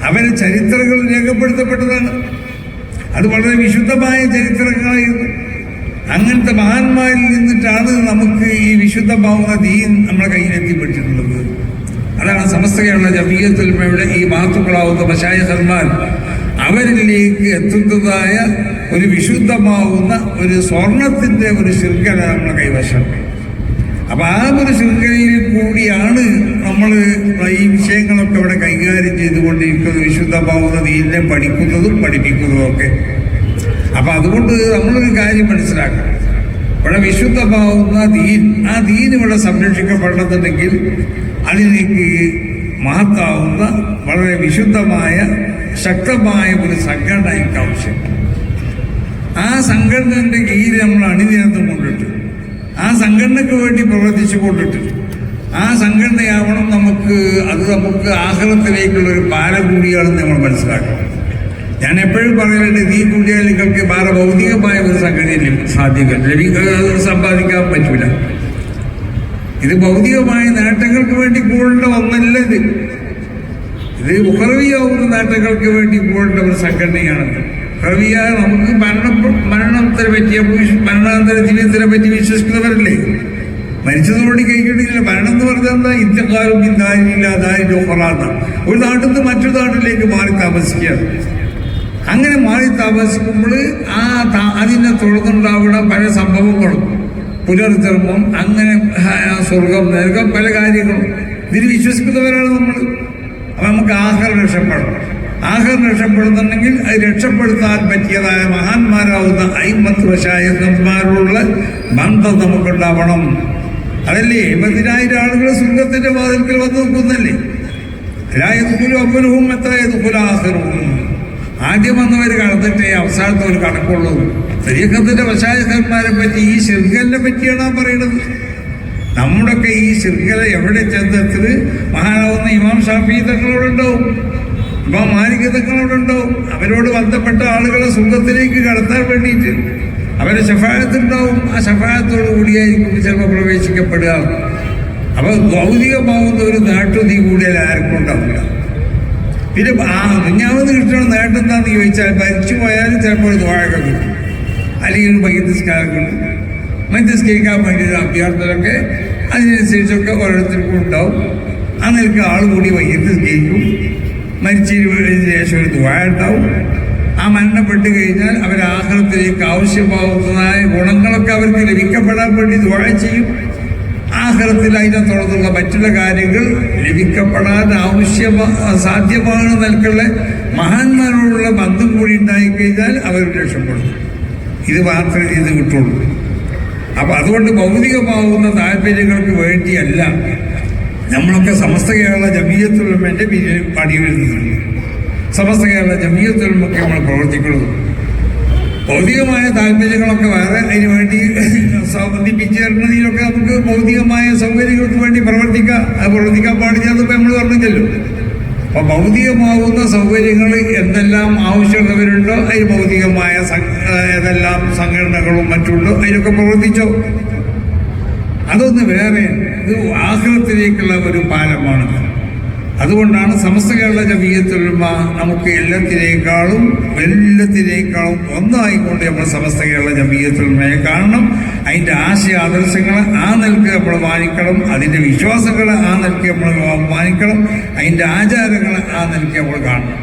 അവരെ ചരിത്രങ്ങൾ രേഖപ്പെടുത്തപ്പെട്ടതാണ്. അത് വളരെ വിശുദ്ധമായ ചരിത്രങ്ങളായിരുന്നു. അങ്ങനത്തെ മഹാന്മാരിൽ നിന്നിട്ടാണ് നമുക്ക് ഈ വിശുദ്ധമാവുന്ന ദീൻ നമ്മളെ കയ്യിലെത്തിപ്പെട്ടിട്ടുള്ളത്. അതാണ് സമസ്ത കേരള ജമീയത്തുൽ ഉലമയുടെ ഈ മഹത്തുക്കളാവുന്ന മശായിഖന്മാർ അവരിലേക്ക് എത്തുന്നതായ ഒരു വിശുദ്ധമാവുന്ന ഒരു സ്വർണത്തിൻ്റെ ഒരു ശൃംഖല നമ്മുടെ കൈവശം. അപ്പം ആ ഒരു ശൃംഖലയിൽ കൂടിയാണ് നമ്മൾ ഈ വിഷയങ്ങളൊക്കെ ഇവിടെ കൈകാര്യം ചെയ്തുകൊണ്ടിരിക്കുന്നത്, വിശുദ്ധമാവുന്ന ദീനിനെ പഠിക്കുന്നതും പഠിപ്പിക്കുന്നതും ഒക്കെ. അപ്പം അതുകൊണ്ട് നമ്മളൊരു കാര്യം മനസ്സിലാക്കണം, ഇവിടെ വിശുദ്ധമാവുന്ന ദീൻ, ആ ദീൻ ഇവിടെ സംരക്ഷിക്കപ്പെടണമെന്നുണ്ടെങ്കിൽ അതിലേക്ക് മഹത്താവുന്ന വളരെ വിശുദ്ധമായ ശക്തമായ ഒരു സംഘടന എനിക്ക് ആവശ്യം. ആ സംഘടനയുടെ കീഴിൽ നമ്മൾ അണിനിരന്നു കൊണ്ടിട്ട്, ആ സംഘടനയ്ക്ക് വേണ്ടി പ്രവർത്തിച്ചു കൊണ്ടിട്ട്, ആ സംഘടനയാവണം നമുക്ക് ആഹ്റത്തിലേക്കുള്ളൊരു പാലം കൂടിയാണെന്ന് നമ്മൾ മനസ്സിലാക്കണം. ഞാൻ എപ്പോഴും പറയുന്നത്, ഈ കൂടിയാൽ നിങ്ങൾക്ക് വേറെ ഭൗതികമായ ഒരു സംഘടനയിൽ സമ്പാദിക്കാൻ പറ്റൂല. ഇത് ഭൗതികമായ നേട്ടങ്ങൾക്ക് വേണ്ടി കൂടേണ്ട ഒന്നല്ല. ഇത് ഉഹ്റവിയാവുന്ന നേട്ടങ്ങൾക്ക് വേണ്ടി കൂടേണ്ട ഒരു സംഘടനയാണത്. ഉഹ്റവിയ നമുക്ക് മരണത്തിനെ പറ്റിയ മരണാന്തര ജീവിതത്തിനെ പറ്റി വിശ്വസിക്കുന്നവരല്ലേ. മരിച്ചതോടെ കഴിക്കണില്ല. മരണം എന്ന് പറഞ്ഞാൽ എന്താ? ഇന്ത്യക്കാരും ഇന്ത്യയില്ലാതായ ഒരു നാട്ടിൽ നിന്ന് മറ്റൊരു നാട്ടിലേക്ക് മാറി താമസിക്കുകയാണ്. അങ്ങനെ മാറി താമസിക്കുമ്പോൾ അതിനെ തുടർന്നുണ്ടാവുന്ന പല സംഭവങ്ങളും, പുനർജന്മം, അങ്ങനെ സ്വർഗം, നരകം, പല കാര്യങ്ങളും ഇതിന് വിശ്വസിക്കുന്നവരാണ് നമ്മൾ. അപ്പം നമുക്ക് ആഹാരം രക്ഷപ്പെടണം. ആഹാരം രക്ഷപ്പെടുന്നുണ്ടെങ്കിൽ അത് രക്ഷപ്പെടുത്താൻ പറ്റിയതായ മഹാന്മാരാവുന്ന 50 വശായന്മാരോടുള്ള ബന്ധം നമുക്കുണ്ടാവണം. അതല്ലേ 50,000 ആളുകൾ സ്വർഗത്തിന്റെ വാതിൽക്കൽ വന്ന് നോക്കുന്നല്ലേ. അവരും എത്രയും ആദ്യം വന്നവർ കടന്നിട്ടേ അവസാനത്തെ ഒരു കണക്കുള്ളൂ. ശരീരത്തിന്റെ വശായന്മാരെ പറ്റി, ഈ ശൃംഖലിനെ പറ്റിയാണ് പറയുന്നത്. നമ്മുടെയൊക്കെ ഈ ശൃംഖല എവിടെ ചെന്നെത്തത് മഹാനാവുന്ന ഇമാം ഷാഫി തങ്ങളോടുണ്ടാവും, ഇമാം മാലിക് തങ്ങളോടുണ്ടാവും. അവരോട് ബന്ധപ്പെട്ട ആളുകളെ സ്വർഗത്തിലേക്ക് കടത്താൻ വേണ്ടിയിട്ട് അവരെ ശഫാഅത്തുണ്ടാവും. ആ ശഫാഅത്തോടു കൂടിയായിരിക്കും ചിലപ്പോൾ പ്രവേശിക്കപ്പെടുക. അപ്പൊ ഭൗതികമാവുന്ന ഒരു നാട്ടുതീ കൂടിയാൽ ആർക്കും ഉണ്ടാവില്ല. പിന്നെ ദുനിയാവെന്ന് കിട്ടണ നേട്ടം എന്താണെന്ന് ചോദിച്ചാൽ, മരിച്ചു പോയാലും ചിലപ്പോൾ ദുആയൊക്കെ കിട്ടും, അല്ലെങ്കിൽ മയ്യത്തിസ്കാരം കിട്ടും. മയ്യത്തിസ്കരിക്കാൻ വേണ്ടിയിട്ട് അഭ്യർത്ഥനയൊക്കെ അതിനനുസരിച്ചൊക്കെ ഓരോരുത്തർക്കും ഉണ്ടാവും. ആ നിലക്ക് ആൾ കൂടി മയ്യത്തിസ്കരിക്കും. മരിച്ചതിന് ശേഷം ഒരു ദുആ ഉണ്ടാവും. ആ മരണപ്പെട്ട് കഴിഞ്ഞാൽ അവർ ആഖിറത്തിലേക്ക് ആവശ്യമാവുന്നതായ ഗുണങ്ങളൊക്കെ അവർക്ക് ലഭിക്കപ്പെടാൻ വേണ്ടി ദുആ ചെയ്യും. ആഖിറത്തിൽ അതിനെ തുടർന്നുള്ള മറ്റുള്ള കാര്യങ്ങൾ ലഭിക്കപ്പെടാൻ സാധ്യമാണ് നിലക്കുള്ള മഹാന്മാരോടുള്ള ബന്ധം കൂടി ഉണ്ടായിക്കഴിഞ്ഞാൽ അവർ രക്ഷപ്പെടും. ഇത് മാത്രമേ ഇത് കിട്ടുള്ളൂ. അപ്പം അതുകൊണ്ട് ഭൗതികമാവുന്ന താല്പര്യങ്ങൾക്ക് വേണ്ടിയല്ല നമ്മളൊക്കെ സമസ്ത കേരള ജമീയത്തുൽ ഉലമയുടെ പണിയെഴുതുന്നുണ്ട്. സമസ്ത കേരള ജമീയത്തുൽ ഉലമയ്ക്ക് നമ്മൾ പ്രവർത്തിക്കുന്നത്. ഭൗതികമായ താല്പര്യങ്ങളൊക്കെ വേറെ, അതിന് വേണ്ടി ബന്ധിപ്പിച്ചു തരുന്നതിലൊക്കെ നമുക്ക് ഭൗതികമായ സൗകര്യങ്ങൾക്ക് വേണ്ടി പ്രവർത്തിക്കാൻ പാടില്ല എന്നിപ്പോൾ നമ്മൾ പറഞ്ഞില്ലല്ലോ. അപ്പൊ ഭൗതികമാവുന്ന സൗകര്യങ്ങൾ എന്തെല്ലാം ആവശ്യമുള്ളവരുണ്ടോ, അതിന് ഭൗതികമായ ഏതെല്ലാം സംഘടനകളും മറ്റുണ്ടോ അതിനൊക്കെ പ്രവർത്തിച്ചോ. അതൊന്ന് വേറെ, ഇത് ആഖിറത്തിലേക്കുള്ള ഒരു പാലമാണ്. അതുകൊണ്ടാണ് സമസ്ത കേരള ജമീയത്തുൽ ഉലമ നമുക്ക് എല്ലാത്തിനേക്കാളും ഒന്നായിക്കൊണ്ട് നമ്മൾ സമസ്ത കേരള ജമീയത്തുൽ ഉലമയെ കാണണം. അതിൻ്റെ ആശയ ആദർശങ്ങളെ ആ നിലക്ക് നമ്മൾ മാനിക്കണം, അതിൻ്റെ വിശ്വാസങ്ങളെ ആ നിലക്ക് നമ്മൾ മാനിക്കണം, അതിൻ്റെ ആചാരങ്ങളെ ആ നിലക്ക് നമ്മൾ കാണണം.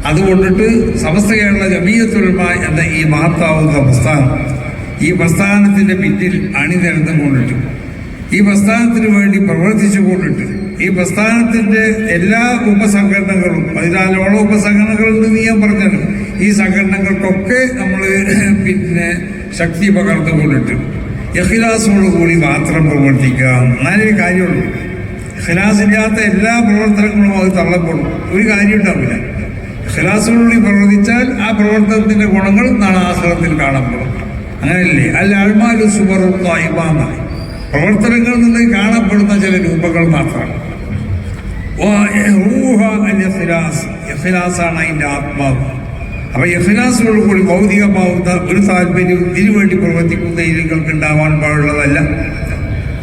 അതുകൊണ്ടിട്ട് സമസ്ത കേരള ജമീയത്തുൽ ഉലമ എന്ന ഈ മഹത്താവുന്ന പ്രസ്ഥാനം, ഈ പ്രസ്ഥാനത്തിൻ്റെ പിന്നിൽ അണിനിരന്നു കൊണ്ടിട്ട്, ഈ പ്രസ്ഥാനത്തിന് വേണ്ടി പ്രവർത്തിച്ചു കൊണ്ടിട്ട്, ഈ പ്രസ്ഥാനത്തിന്റെ എല്ലാ ഉപസംഘടനകളും 14ഓളം ഉപസംഘടനകളുണ്ടെന്ന് ഞാൻ പറഞ്ഞത്, ഈ സംഘടനകൾക്കൊക്കെ നമ്മൾ ശക്തി പകർന്നുകൊണ്ടിട്ട് ഇഖ്ലാസോടുകൂടി മാത്രം പ്രവർത്തിക്കുക. എന്നാലേ കാര്യമുള്ളൂ. ഇഖ്ലാസില്ലാത്ത എല്ലാ പ്രവർത്തനങ്ങളും അത് തള്ളപ്പെടും, ഒരു കാര്യം ഉണ്ടാവില്ല. ഇഖ്ലാസോടുകൂടി പ്രവർത്തിച്ചാൽ ആ പ്രവർത്തനത്തിന്റെ ഗുണങ്ങൾ നാളെ ആഖിറത്തിൽ കാണപ്പെടും. അങ്ങനെയല്ലേ? അൽ അഅ്മാലു സുബറുൻ ഖായിമാനായി പ്രവർത്തനങ്ങളിൽ നിന്ന് കാണപ്പെടുന്ന ചില രൂപങ്ങൾ മാത്രമാണ്. ഇഖ്ലാസാണ് അതിൻ്റെ ആത്മാവ്. അപ്പൊ ഇഖ്ലാസോടുകൂടി ഭൗതികമാവുന്ന ഒരു താല്പര്യം ഇതിനുവേണ്ടി പ്രവർത്തിക്കുന്ന നിങ്ങൾക്ക് ഉണ്ടാവാൻ പാടുള്ളതല്ല.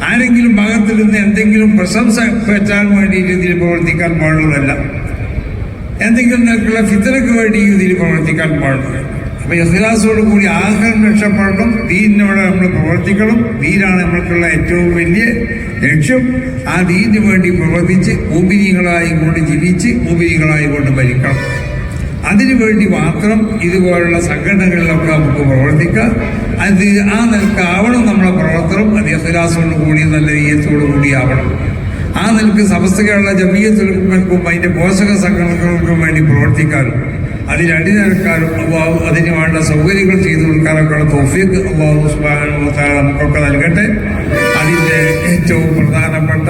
ആരെങ്കിലും ഭാഗത്തിൽ നിന്ന് എന്തെങ്കിലും പ്രശംസ പറ്റാൻ വേണ്ടി ഇതിൽ പ്രവർത്തിക്കാൻ പാടുള്ളതല്ല. എന്തെങ്കിലും നിലക്കുള്ള ഫിത്നയ്ക്ക് വേണ്ടി ഇതിൽ പ്രവർത്തിക്കാൻ പാടുള്ളതല്ല. അപ്പൊ ഇഖ്ലാസോട് കൂടി ആഖിറം രക്ഷപ്പെടണം. ദീനിനോട് നമ്മൾ പ്രവർത്തിക്കണം. ദീനാണ് നമ്മൾക്കുള്ള ഏറ്റവും വലിയ ലക്ഷ്യം. ആ ദീനിന് വേണ്ടി പ്രവർത്തിച്ച് മുഅ്മിനീങ്ങളായി കൊണ്ട് ജീവിച്ച് മുഅ്മിനീങ്ങളായി കൊണ്ട് മരിക്കണം. അതിനുവേണ്ടി മാത്രം ഇതുപോലുള്ള സംഘടനകളിലൊക്കെ നമുക്ക് പ്രവർത്തിക്കാം. അത് ആ നിലക്കാവണം നമ്മളെ പ്രവർത്തനം. അത് ഇഖ്ലാസോട് കൂടി നല്ല നീയത്തോടു കൂടി ആവണം. ആ നിലക്ക് സമസ്ത കേരള ജമിയത്തുകൾക്കും അതിൻ്റെ പോഷക സംഘടനകൾക്കും വേണ്ടി പ്രവർത്തിക്കാനും അതിനടിനിരക്കാനും അള്ളാഹു അതിന് വേണ്ട സൗകര്യങ്ങൾ ചെയ്തു കൊടുക്കാനൊക്കെയുള്ള തൗഫീഖ് അള്ളാഹു സുബ്ഹാനഹു വ തആല നമുക്കൊക്കെ നൽകട്ടെ. അതിൻ്റെ ഏറ്റവും പ്രധാനപ്പെട്ട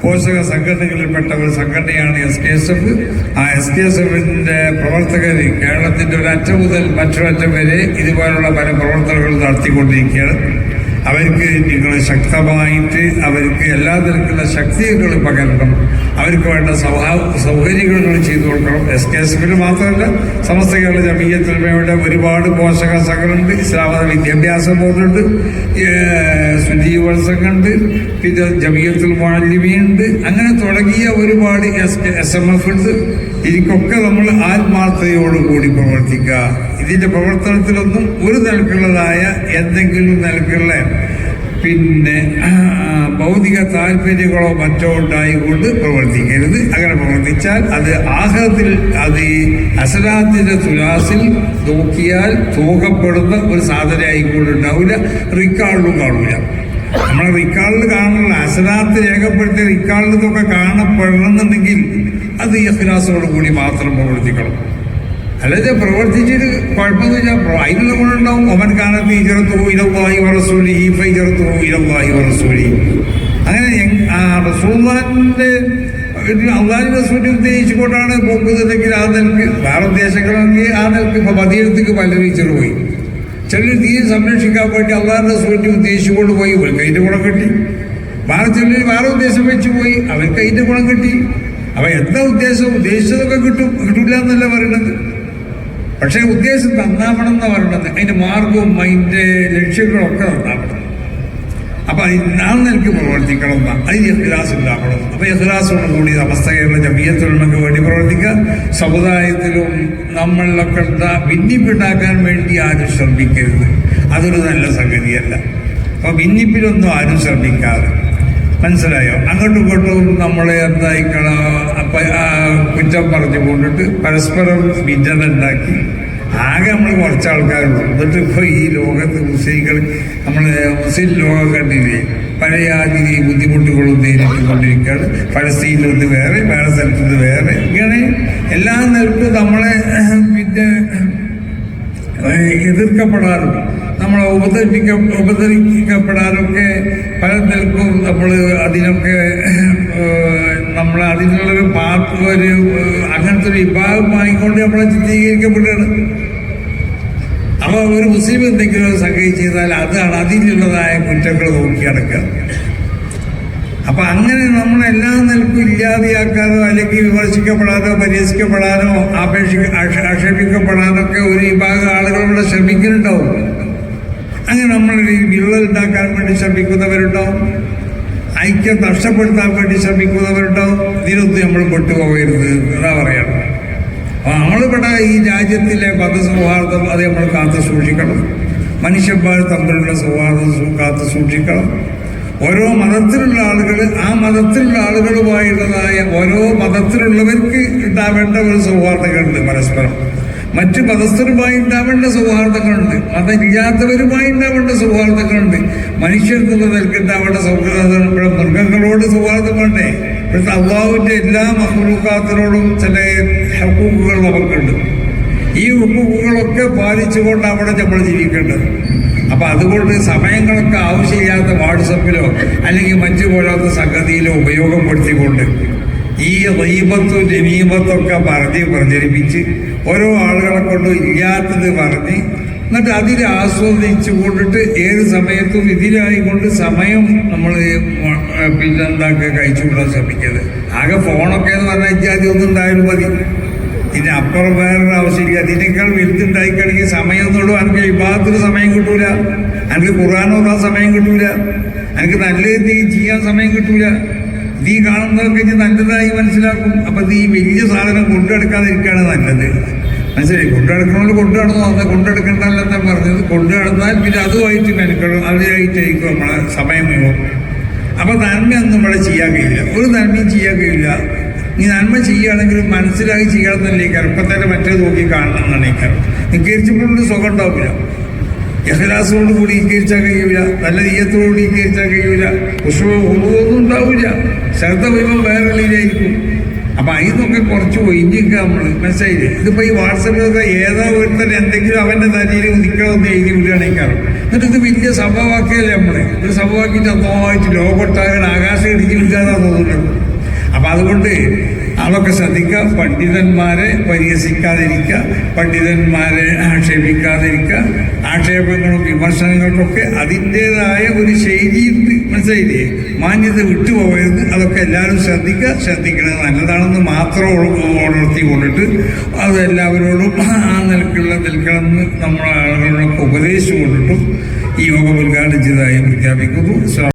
പോഷക സംഘടനകളിൽപ്പെട്ട ഒരു സംഘടനയാണ് SKSF. ആ SKSFിൻ്റെ പ്രവർത്തകർ കേരളത്തിൻ്റെ ഒരറ്റം മുതൽ മറ്റൊരറ്റം വരെ ഇതുപോലുള്ള പല പ്രവർത്തനങ്ങളും നടത്തിക്കൊണ്ടിരിക്കുകയാണ്. അവർക്ക് നിങ്ങൾ ശക്തമായിട്ട് അവർക്ക് എല്ലാ തരത്തിലുള്ള ശക്തികളും പകരണം. അവർക്ക് വേണ്ട സൗകര്യങ്ങൾ ചെയ്തു കൊടുക്കണം. SKSFിൽ മാത്രമല്ല, സമസ്ത കേരള ജമിയത്തുൽ ഉലമയുടെ ഒരുപാട് പോഷക സംഘങ്ങളുണ്ട്. ഇസ്ലാമത വിദ്യാഭ്യാസ ബോർഡുണ്ട്, സുജീവ സംഘമുണ്ട്, പിന്നെ ജമിയത്തുൽ മുഅല്ലിമീനുണ്ട്. അങ്ങനെ തുടങ്ങിയ ഒരുപാട് SMF ഉണ്ട്. ഇതിക്കൊക്കെ നമ്മൾ ആത്മാർത്ഥതയോടുകൂടി പ്രവർത്തിക്കുക. ഇതിൻ്റെ പ്രവർത്തനത്തിലൊന്നും ഒരു നിലക്കുള്ളതായ എന്തെങ്കിലും നിലക്കുള്ള പിന്നെ ഭൗതിക താല്പര്യങ്ങളോ മറ്റോ ഉണ്ടായിക്കൊണ്ട് പ്രവർത്തിക്കരുത്. അങ്ങനെ പ്രവർത്തിച്ചാൽ അത് ആഖിറത്തിൽ അത് അസലാത്തിന്റെ തുലാസിൽ നോക്കിയാൽ തൂക്കപ്പെടുന്ന ഒരു സാധനമായിക്കൊണ്ട് ഉണ്ടാവില്ല. റിക്കാർഡിലും കാണില്ല. നമ്മളെ റിക്കാർഡിൽ കാണുന്ന അസലാത്ത് രേഖപ്പെടുത്തിയ റിക്കാർഡിൽ നിന്നൊക്കെ കാണപ്പെടണമെന്നുണ്ടെങ്കിൽ അത് ഇഖ്ലാസോട് കൂടി മാത്രം പ്രവർത്തിക്കണം. അല്ലാതെ പ്രവർത്തിച്ചിട്ട് കുഴപ്പമൊന്നുമില്ല. അതിനുള്ള ഗുണമുണ്ടാവും. ഒമൻ കാനത്ത് ഹിജ്റത്തുഹു ഇലല്ലാഹി വറസൂലിഹി ഫഹിജ്റത്തുഹു ഇലല്ലാഹി വറസൂലിഹി. അങ്ങനെ റസൂലുള്ളാഹിന്റെ അള്ളാഹുവിന്റെ റസൂലിനെ ഉദ്ദേശിച്ചുകൊണ്ടാണ് പോകുന്നതെങ്കിൽ ആ നിലക്ക്, വേറെ ഉദ്ദേശങ്ങളെങ്കിൽ ആ നിലക്ക് ഇപ്പൊ മദീനത്തേക്ക് പലരും ചെറുപോയി. ചിലർ തീരെ സംരക്ഷിക്കാൻ വേണ്ടി അള്ളാഹുവിന്റെ റസൂലിനെ ഉദ്ദേശിച്ചുകൊണ്ട് പോയി, അവർക്ക് അതിന്റെ ഗുണം കിട്ടി. വേറെ ചിലർ വേറെ ഉദ്ദേശം വെച്ച് പോയി, അവർക്ക് അതിന്റെ ഗുണം കിട്ടി. അപ്പൊ എന്താ ഉദ്ദേശം? ഉദ്ദേശിച്ചതൊക്കെ കിട്ടില്ല എന്നല്ല പറയണത്. പക്ഷെ ഉദ്ദേശം നന്നാവണം എന്നാ പറയണത്. അതിന്റെ മാർഗവും അതിന്റെ ലക്ഷ്യങ്ങളൊക്കെ നന്നാവണം. അപ്പൊ ആ നിലയ്ക്ക് പ്രവർത്തിക്കണം എന്നാ, അതിന് ഇഖ്ലാസ് ഉണ്ടാവണം. അപ്പൊ ഇഖ്ലാസോട് കൂടി സമസ്ത കേരള ജമിയത്തുൽ ഉലമയ്ക്ക് വേണ്ടി പ്രവർത്തിക്കുക. സമുദായത്തിലും നമ്മളിലൊക്കെ ഭിന്നിപ്പുണ്ടാക്കാൻ വേണ്ടി ആരും ശ്രമിക്കരുത്. അതൊരു നല്ല സംഗതിയല്ല. അപ്പൊ ഭിന്നിപ്പിലൊന്നും ആരും ശ്രമിക്കാതെ, മനസ്സിലായോ? അങ്ങോട്ടും ഇങ്ങോട്ടും നമ്മളെ എന്തായിക്കള കുറ്റം പറഞ്ഞു കൊണ്ടിട്ട് പരസ്പരം ഭിന്നത ഉണ്ടാക്കി ആകെ നമ്മൾ കുറച്ച് ആൾക്കാരുള്ളൂ. എന്നിട്ട് ഇപ്പോൾ ഈ ലോകത്ത് മുസ്ലിങ്ങൾ, നമ്മൾ മുസ്ലിം ലോകം കണ്ടില്ലേ, പലയാതിരി ബുദ്ധിമുട്ടുകളും നേരിട്ടുകൊണ്ടിരിക്കുകയാണ്. പലസ്തീനിലൊന്ന് വേറെ, വേറെ സ്ഥലത്തുനിന്ന് വേറെ, ഇങ്ങനെ എല്ലാ നിലക്കും നമ്മളെ പിന്നെ എതിർക്കപ്പെടാറും നമ്മളെ ഉപദ്രവിക്കപ്പെടാനൊക്കെ പല നിലക്കും നമ്മൾ അതിനൊക്കെ നമ്മൾ അതിനുള്ളൊരു ഒരു അങ്ങനത്തെ ഒരു വിഭാഗമായിക്കൊണ്ട് നമ്മളെ ചിത്രീകരിക്കപ്പെടുകയാണ്. അപ്പോൾ ഒരു മുസ്ലിം എന്തെങ്കിലും സംഗതി ചെയ്താൽ അതാണ് അതിനുള്ളതായ കുറ്റങ്ങൾ നോക്കി നടക്കുക. അപ്പൊ അങ്ങനെ നമ്മളെല്ലാ നിലക്കും ഇല്ലാതെയാക്കാനോ അല്ലെങ്കിൽ വിമർശിക്കപ്പെടാനോ പരിഹസിക്കപ്പെടാനോ ആക്ഷേപിക്കപ്പെടാനൊക്കെ ഒരു വിഭാഗം ആളുകളുടെ ശ്രമിക്കുന്നുണ്ടാവും. അങ്ങനെ നമ്മളൊരു വിള്ളൽ ഉണ്ടാക്കാൻ വേണ്ടി ശ്രമിക്കുന്നവരുണ്ടാവും, ഐക്യം നഷ്ടപ്പെടുത്താൻ വേണ്ടി ശ്രമിക്കുന്നവരുണ്ടാവും. ഇതിനൊന്നും നമ്മൾ പെട്ടുപോകരുത് എന്നാ പറയണം. അപ്പൊ നമ്മളിവിടെ ഈ രാജ്യത്തിലെ മതസൗഹാർദ്ദം അത് നമ്മൾ കാത്തു സൂക്ഷിക്കണം. മനുഷ്യന്മാർ തമ്മിലുള്ള സൗഹാർദ്ദം കാത്തു സൂക്ഷിക്കണം. ഓരോ മതത്തിലുള്ള ആളുകൾ ആ മതത്തിലുള്ള ആളുകളുമായുള്ളതായ ഓരോ മതത്തിലുള്ളവർക്ക് ഉണ്ടാവേണ്ട ഒരു സൗഹാർദ്ദങ്ങളുണ്ട് പരസ്പരം. മറ്റ് മതസ്ഥരുമായി ഉണ്ടാവേണ്ട സൗഹാർദ്ദങ്ങളുണ്ട്, മതമില്ലാത്തവരുമായി ഉണ്ടാവേണ്ട സൗഹാർദ്ദങ്ങളുണ്ട്. മനുഷ്യർക്കുള്ള നിൽക്കുണ്ടാവേണ്ട സൗഹാർദ്ദം, മൃഗങ്ങളോട് സൗഹാർദ്ദം വേണ്ടേ? ഇപ്പോഴത്തെ അള്ളാഹുവിൻ്റെ എല്ലാ മഖ്ലൂഖാത്തിനോടും ചില ഹുക്കൂക്കുകൾ നമുക്കുണ്ട്. ഈ ഹുക്കൂക്കുകളൊക്കെ പാലിച്ചുകൊണ്ട് അവിടെ നമ്മൾ ജീവിക്കേണ്ടത്. അപ്പൊ അതുകൊണ്ട് സമയങ്ങളൊക്കെ ആവശ്യമില്ലാത്ത വാട്സപ്പിലോ അല്ലെങ്കിൽ മറ്റു പോലാത്ത സംഗതിയിലോ ഉപയോഗപ്പെടുത്തിക്കൊണ്ട് ഈ ഗീബത്തും നമീമത്തൊക്കെ പറഞ്ഞ് പ്രചരിപ്പിച്ച് ഓരോ ആളുകളെ കൊണ്ട് ഇല്ലാത്തത് പറഞ്ഞ് എന്നിട്ട് അതിനെ ആസ്വദിച്ചു കൊണ്ടിട്ട് ഏത് സമയത്തും ഇതിലായിക്കൊണ്ട് സമയം നമ്മൾ പിന്നെന്താക്കുക കഴിച്ചുകൂടാൻ ശ്രമിക്കരുത്. ആകെ ഫോണൊക്കെ എന്ന് പറഞ്ഞാൽ ഇത്യാദി ഒന്നും ഉണ്ടായാലും മതി. ഇതിന് അപ്പുറം വേറൊരു ആവശ്യമില്ല. അതിനേക്കാൾ വലുതുണ്ടായിക്കണമെങ്കിൽ സമയം എന്നുള്ളൂ. എനിക്ക് വിഭാഗത്തിന് സമയം കിട്ടൂല, എനിക്ക് ഖുർആൻ ഓതാൻ സമയം കിട്ടൂല, എനിക്ക് നല്ല എന്തെങ്കിലും ചെയ്യാൻ സമയം കിട്ടൂല. ഇത് ഈ കാണുന്നതൊക്കെ ഇനി നല്ലതായി മനസ്സിലാക്കും. അപ്പൊ ഇത് ഈ വലിയ സാധനം കൊണ്ടുനടക്കാതിരിക്കുകയാണ് നല്ലത്. മനസ്സിലായി? കൊണ്ടുനടക്കണമെങ്കിൽ കൊണ്ടുനടന്നു, അന്ന് കൊണ്ടുനടക്കണ്ടല്ലെന്നാ പറഞ്ഞത്. കൊണ്ടുനടന്നാൽ പിന്നെ അതുമായിട്ട് മെനക്കണം, അതിനായിട്ടായിരിക്കും നമ്മളെ സമയം മുഴുവൻ. അപ്പൊ നന്മയൊന്നും നമ്മളെ ചെയ്യാൻ കഴിയില്ല, ഒരു നന്മയും ചെയ്യാൻ കഴിയില്ല. നീ നന്മ ചെയ്യുകയാണെങ്കിലും മനസ്സിലാക്കി ചെയ്യണമെന്നല്ലേ കാരം. ഇപ്പം തന്നെ മറ്റേത് നോക്കി കാണണം എന്നാണ് ഈ കാരം. നിൽക്കരിച്ചപ്പോഴും സുഖം ഉണ്ടാവില്ല. ഇഖ്ലാസോട് കൂടി ഇകരിച്ചാൽ കഴിയൂല, നല്ല നീയത്തോടുകൂടി ഇകരിച്ചാൽ കഴിയൂല, ഒന്നും ഉണ്ടാവില്ല. ശ്രദ്ധ വരുമ്പോൾ വേറെ രീതിയിലായിരിക്കും. അപ്പം അതിന്നൊക്കെ കുറച്ച് ഒഴിഞ്ഞിരിക്കുക നമ്മൾ, മനസ്സിലായില്ലേ? ഇതിപ്പോൾ ഈ വാട്സപ്പിലൊക്കെ ഏതാ ഒരുത്തൻ എന്തെങ്കിലും അവൻ്റെ തലയിൽ ഉദിക്കാമെന്ന് എഴുതി വിടുകയാണെങ്കിൽ എന്നിട്ട് ഇത് വലിയ സംഭവമാക്കിയല്ലേ നമ്മൾ. ഒരു സംഭവമാക്കിയിട്ട് നന്നായിട്ട് ലോകൊട്ടാകണം ആകാശം ഇടിച്ച് വിൽക്കാന്നാണ് തോന്നുന്നത്. അപ്പം അതുകൊണ്ട് അതൊക്കെ ശ്രദ്ധിക്കുക. പണ്ഡിതന്മാരെ പരിഹസിക്കാതിരിക്കുക, പണ്ഡിതന്മാരെ ആക്ഷേപിക്കാതിരിക്കുക. ആക്ഷേപങ്ങളും വിമർശനങ്ങൾക്കൊക്കെ അതിൻ്റെതായ ഒരു ശൈലിയുണ്ട്, മനസ്സിലായില്ലേ? മാന്യത വിട്ടുപോകരുത്. അതൊക്കെ എല്ലാവരും ശ്രദ്ധിക്കണത് നല്ലതാണെന്ന് മാത്രം ഉണർത്തിക്കൊണ്ടിട്ട് അത് എല്ലാവരോടും ആ നിൽക്കണമെന്ന് നമ്മളെ ആളുകളൊക്കെ ഉപദേശിച്ചു കൊണ്ടിട്ടും ഈ യോഗം ഉദ്ഘാടനം ചെയ്തതായി പ്രഖ്യാപിക്കുന്നു.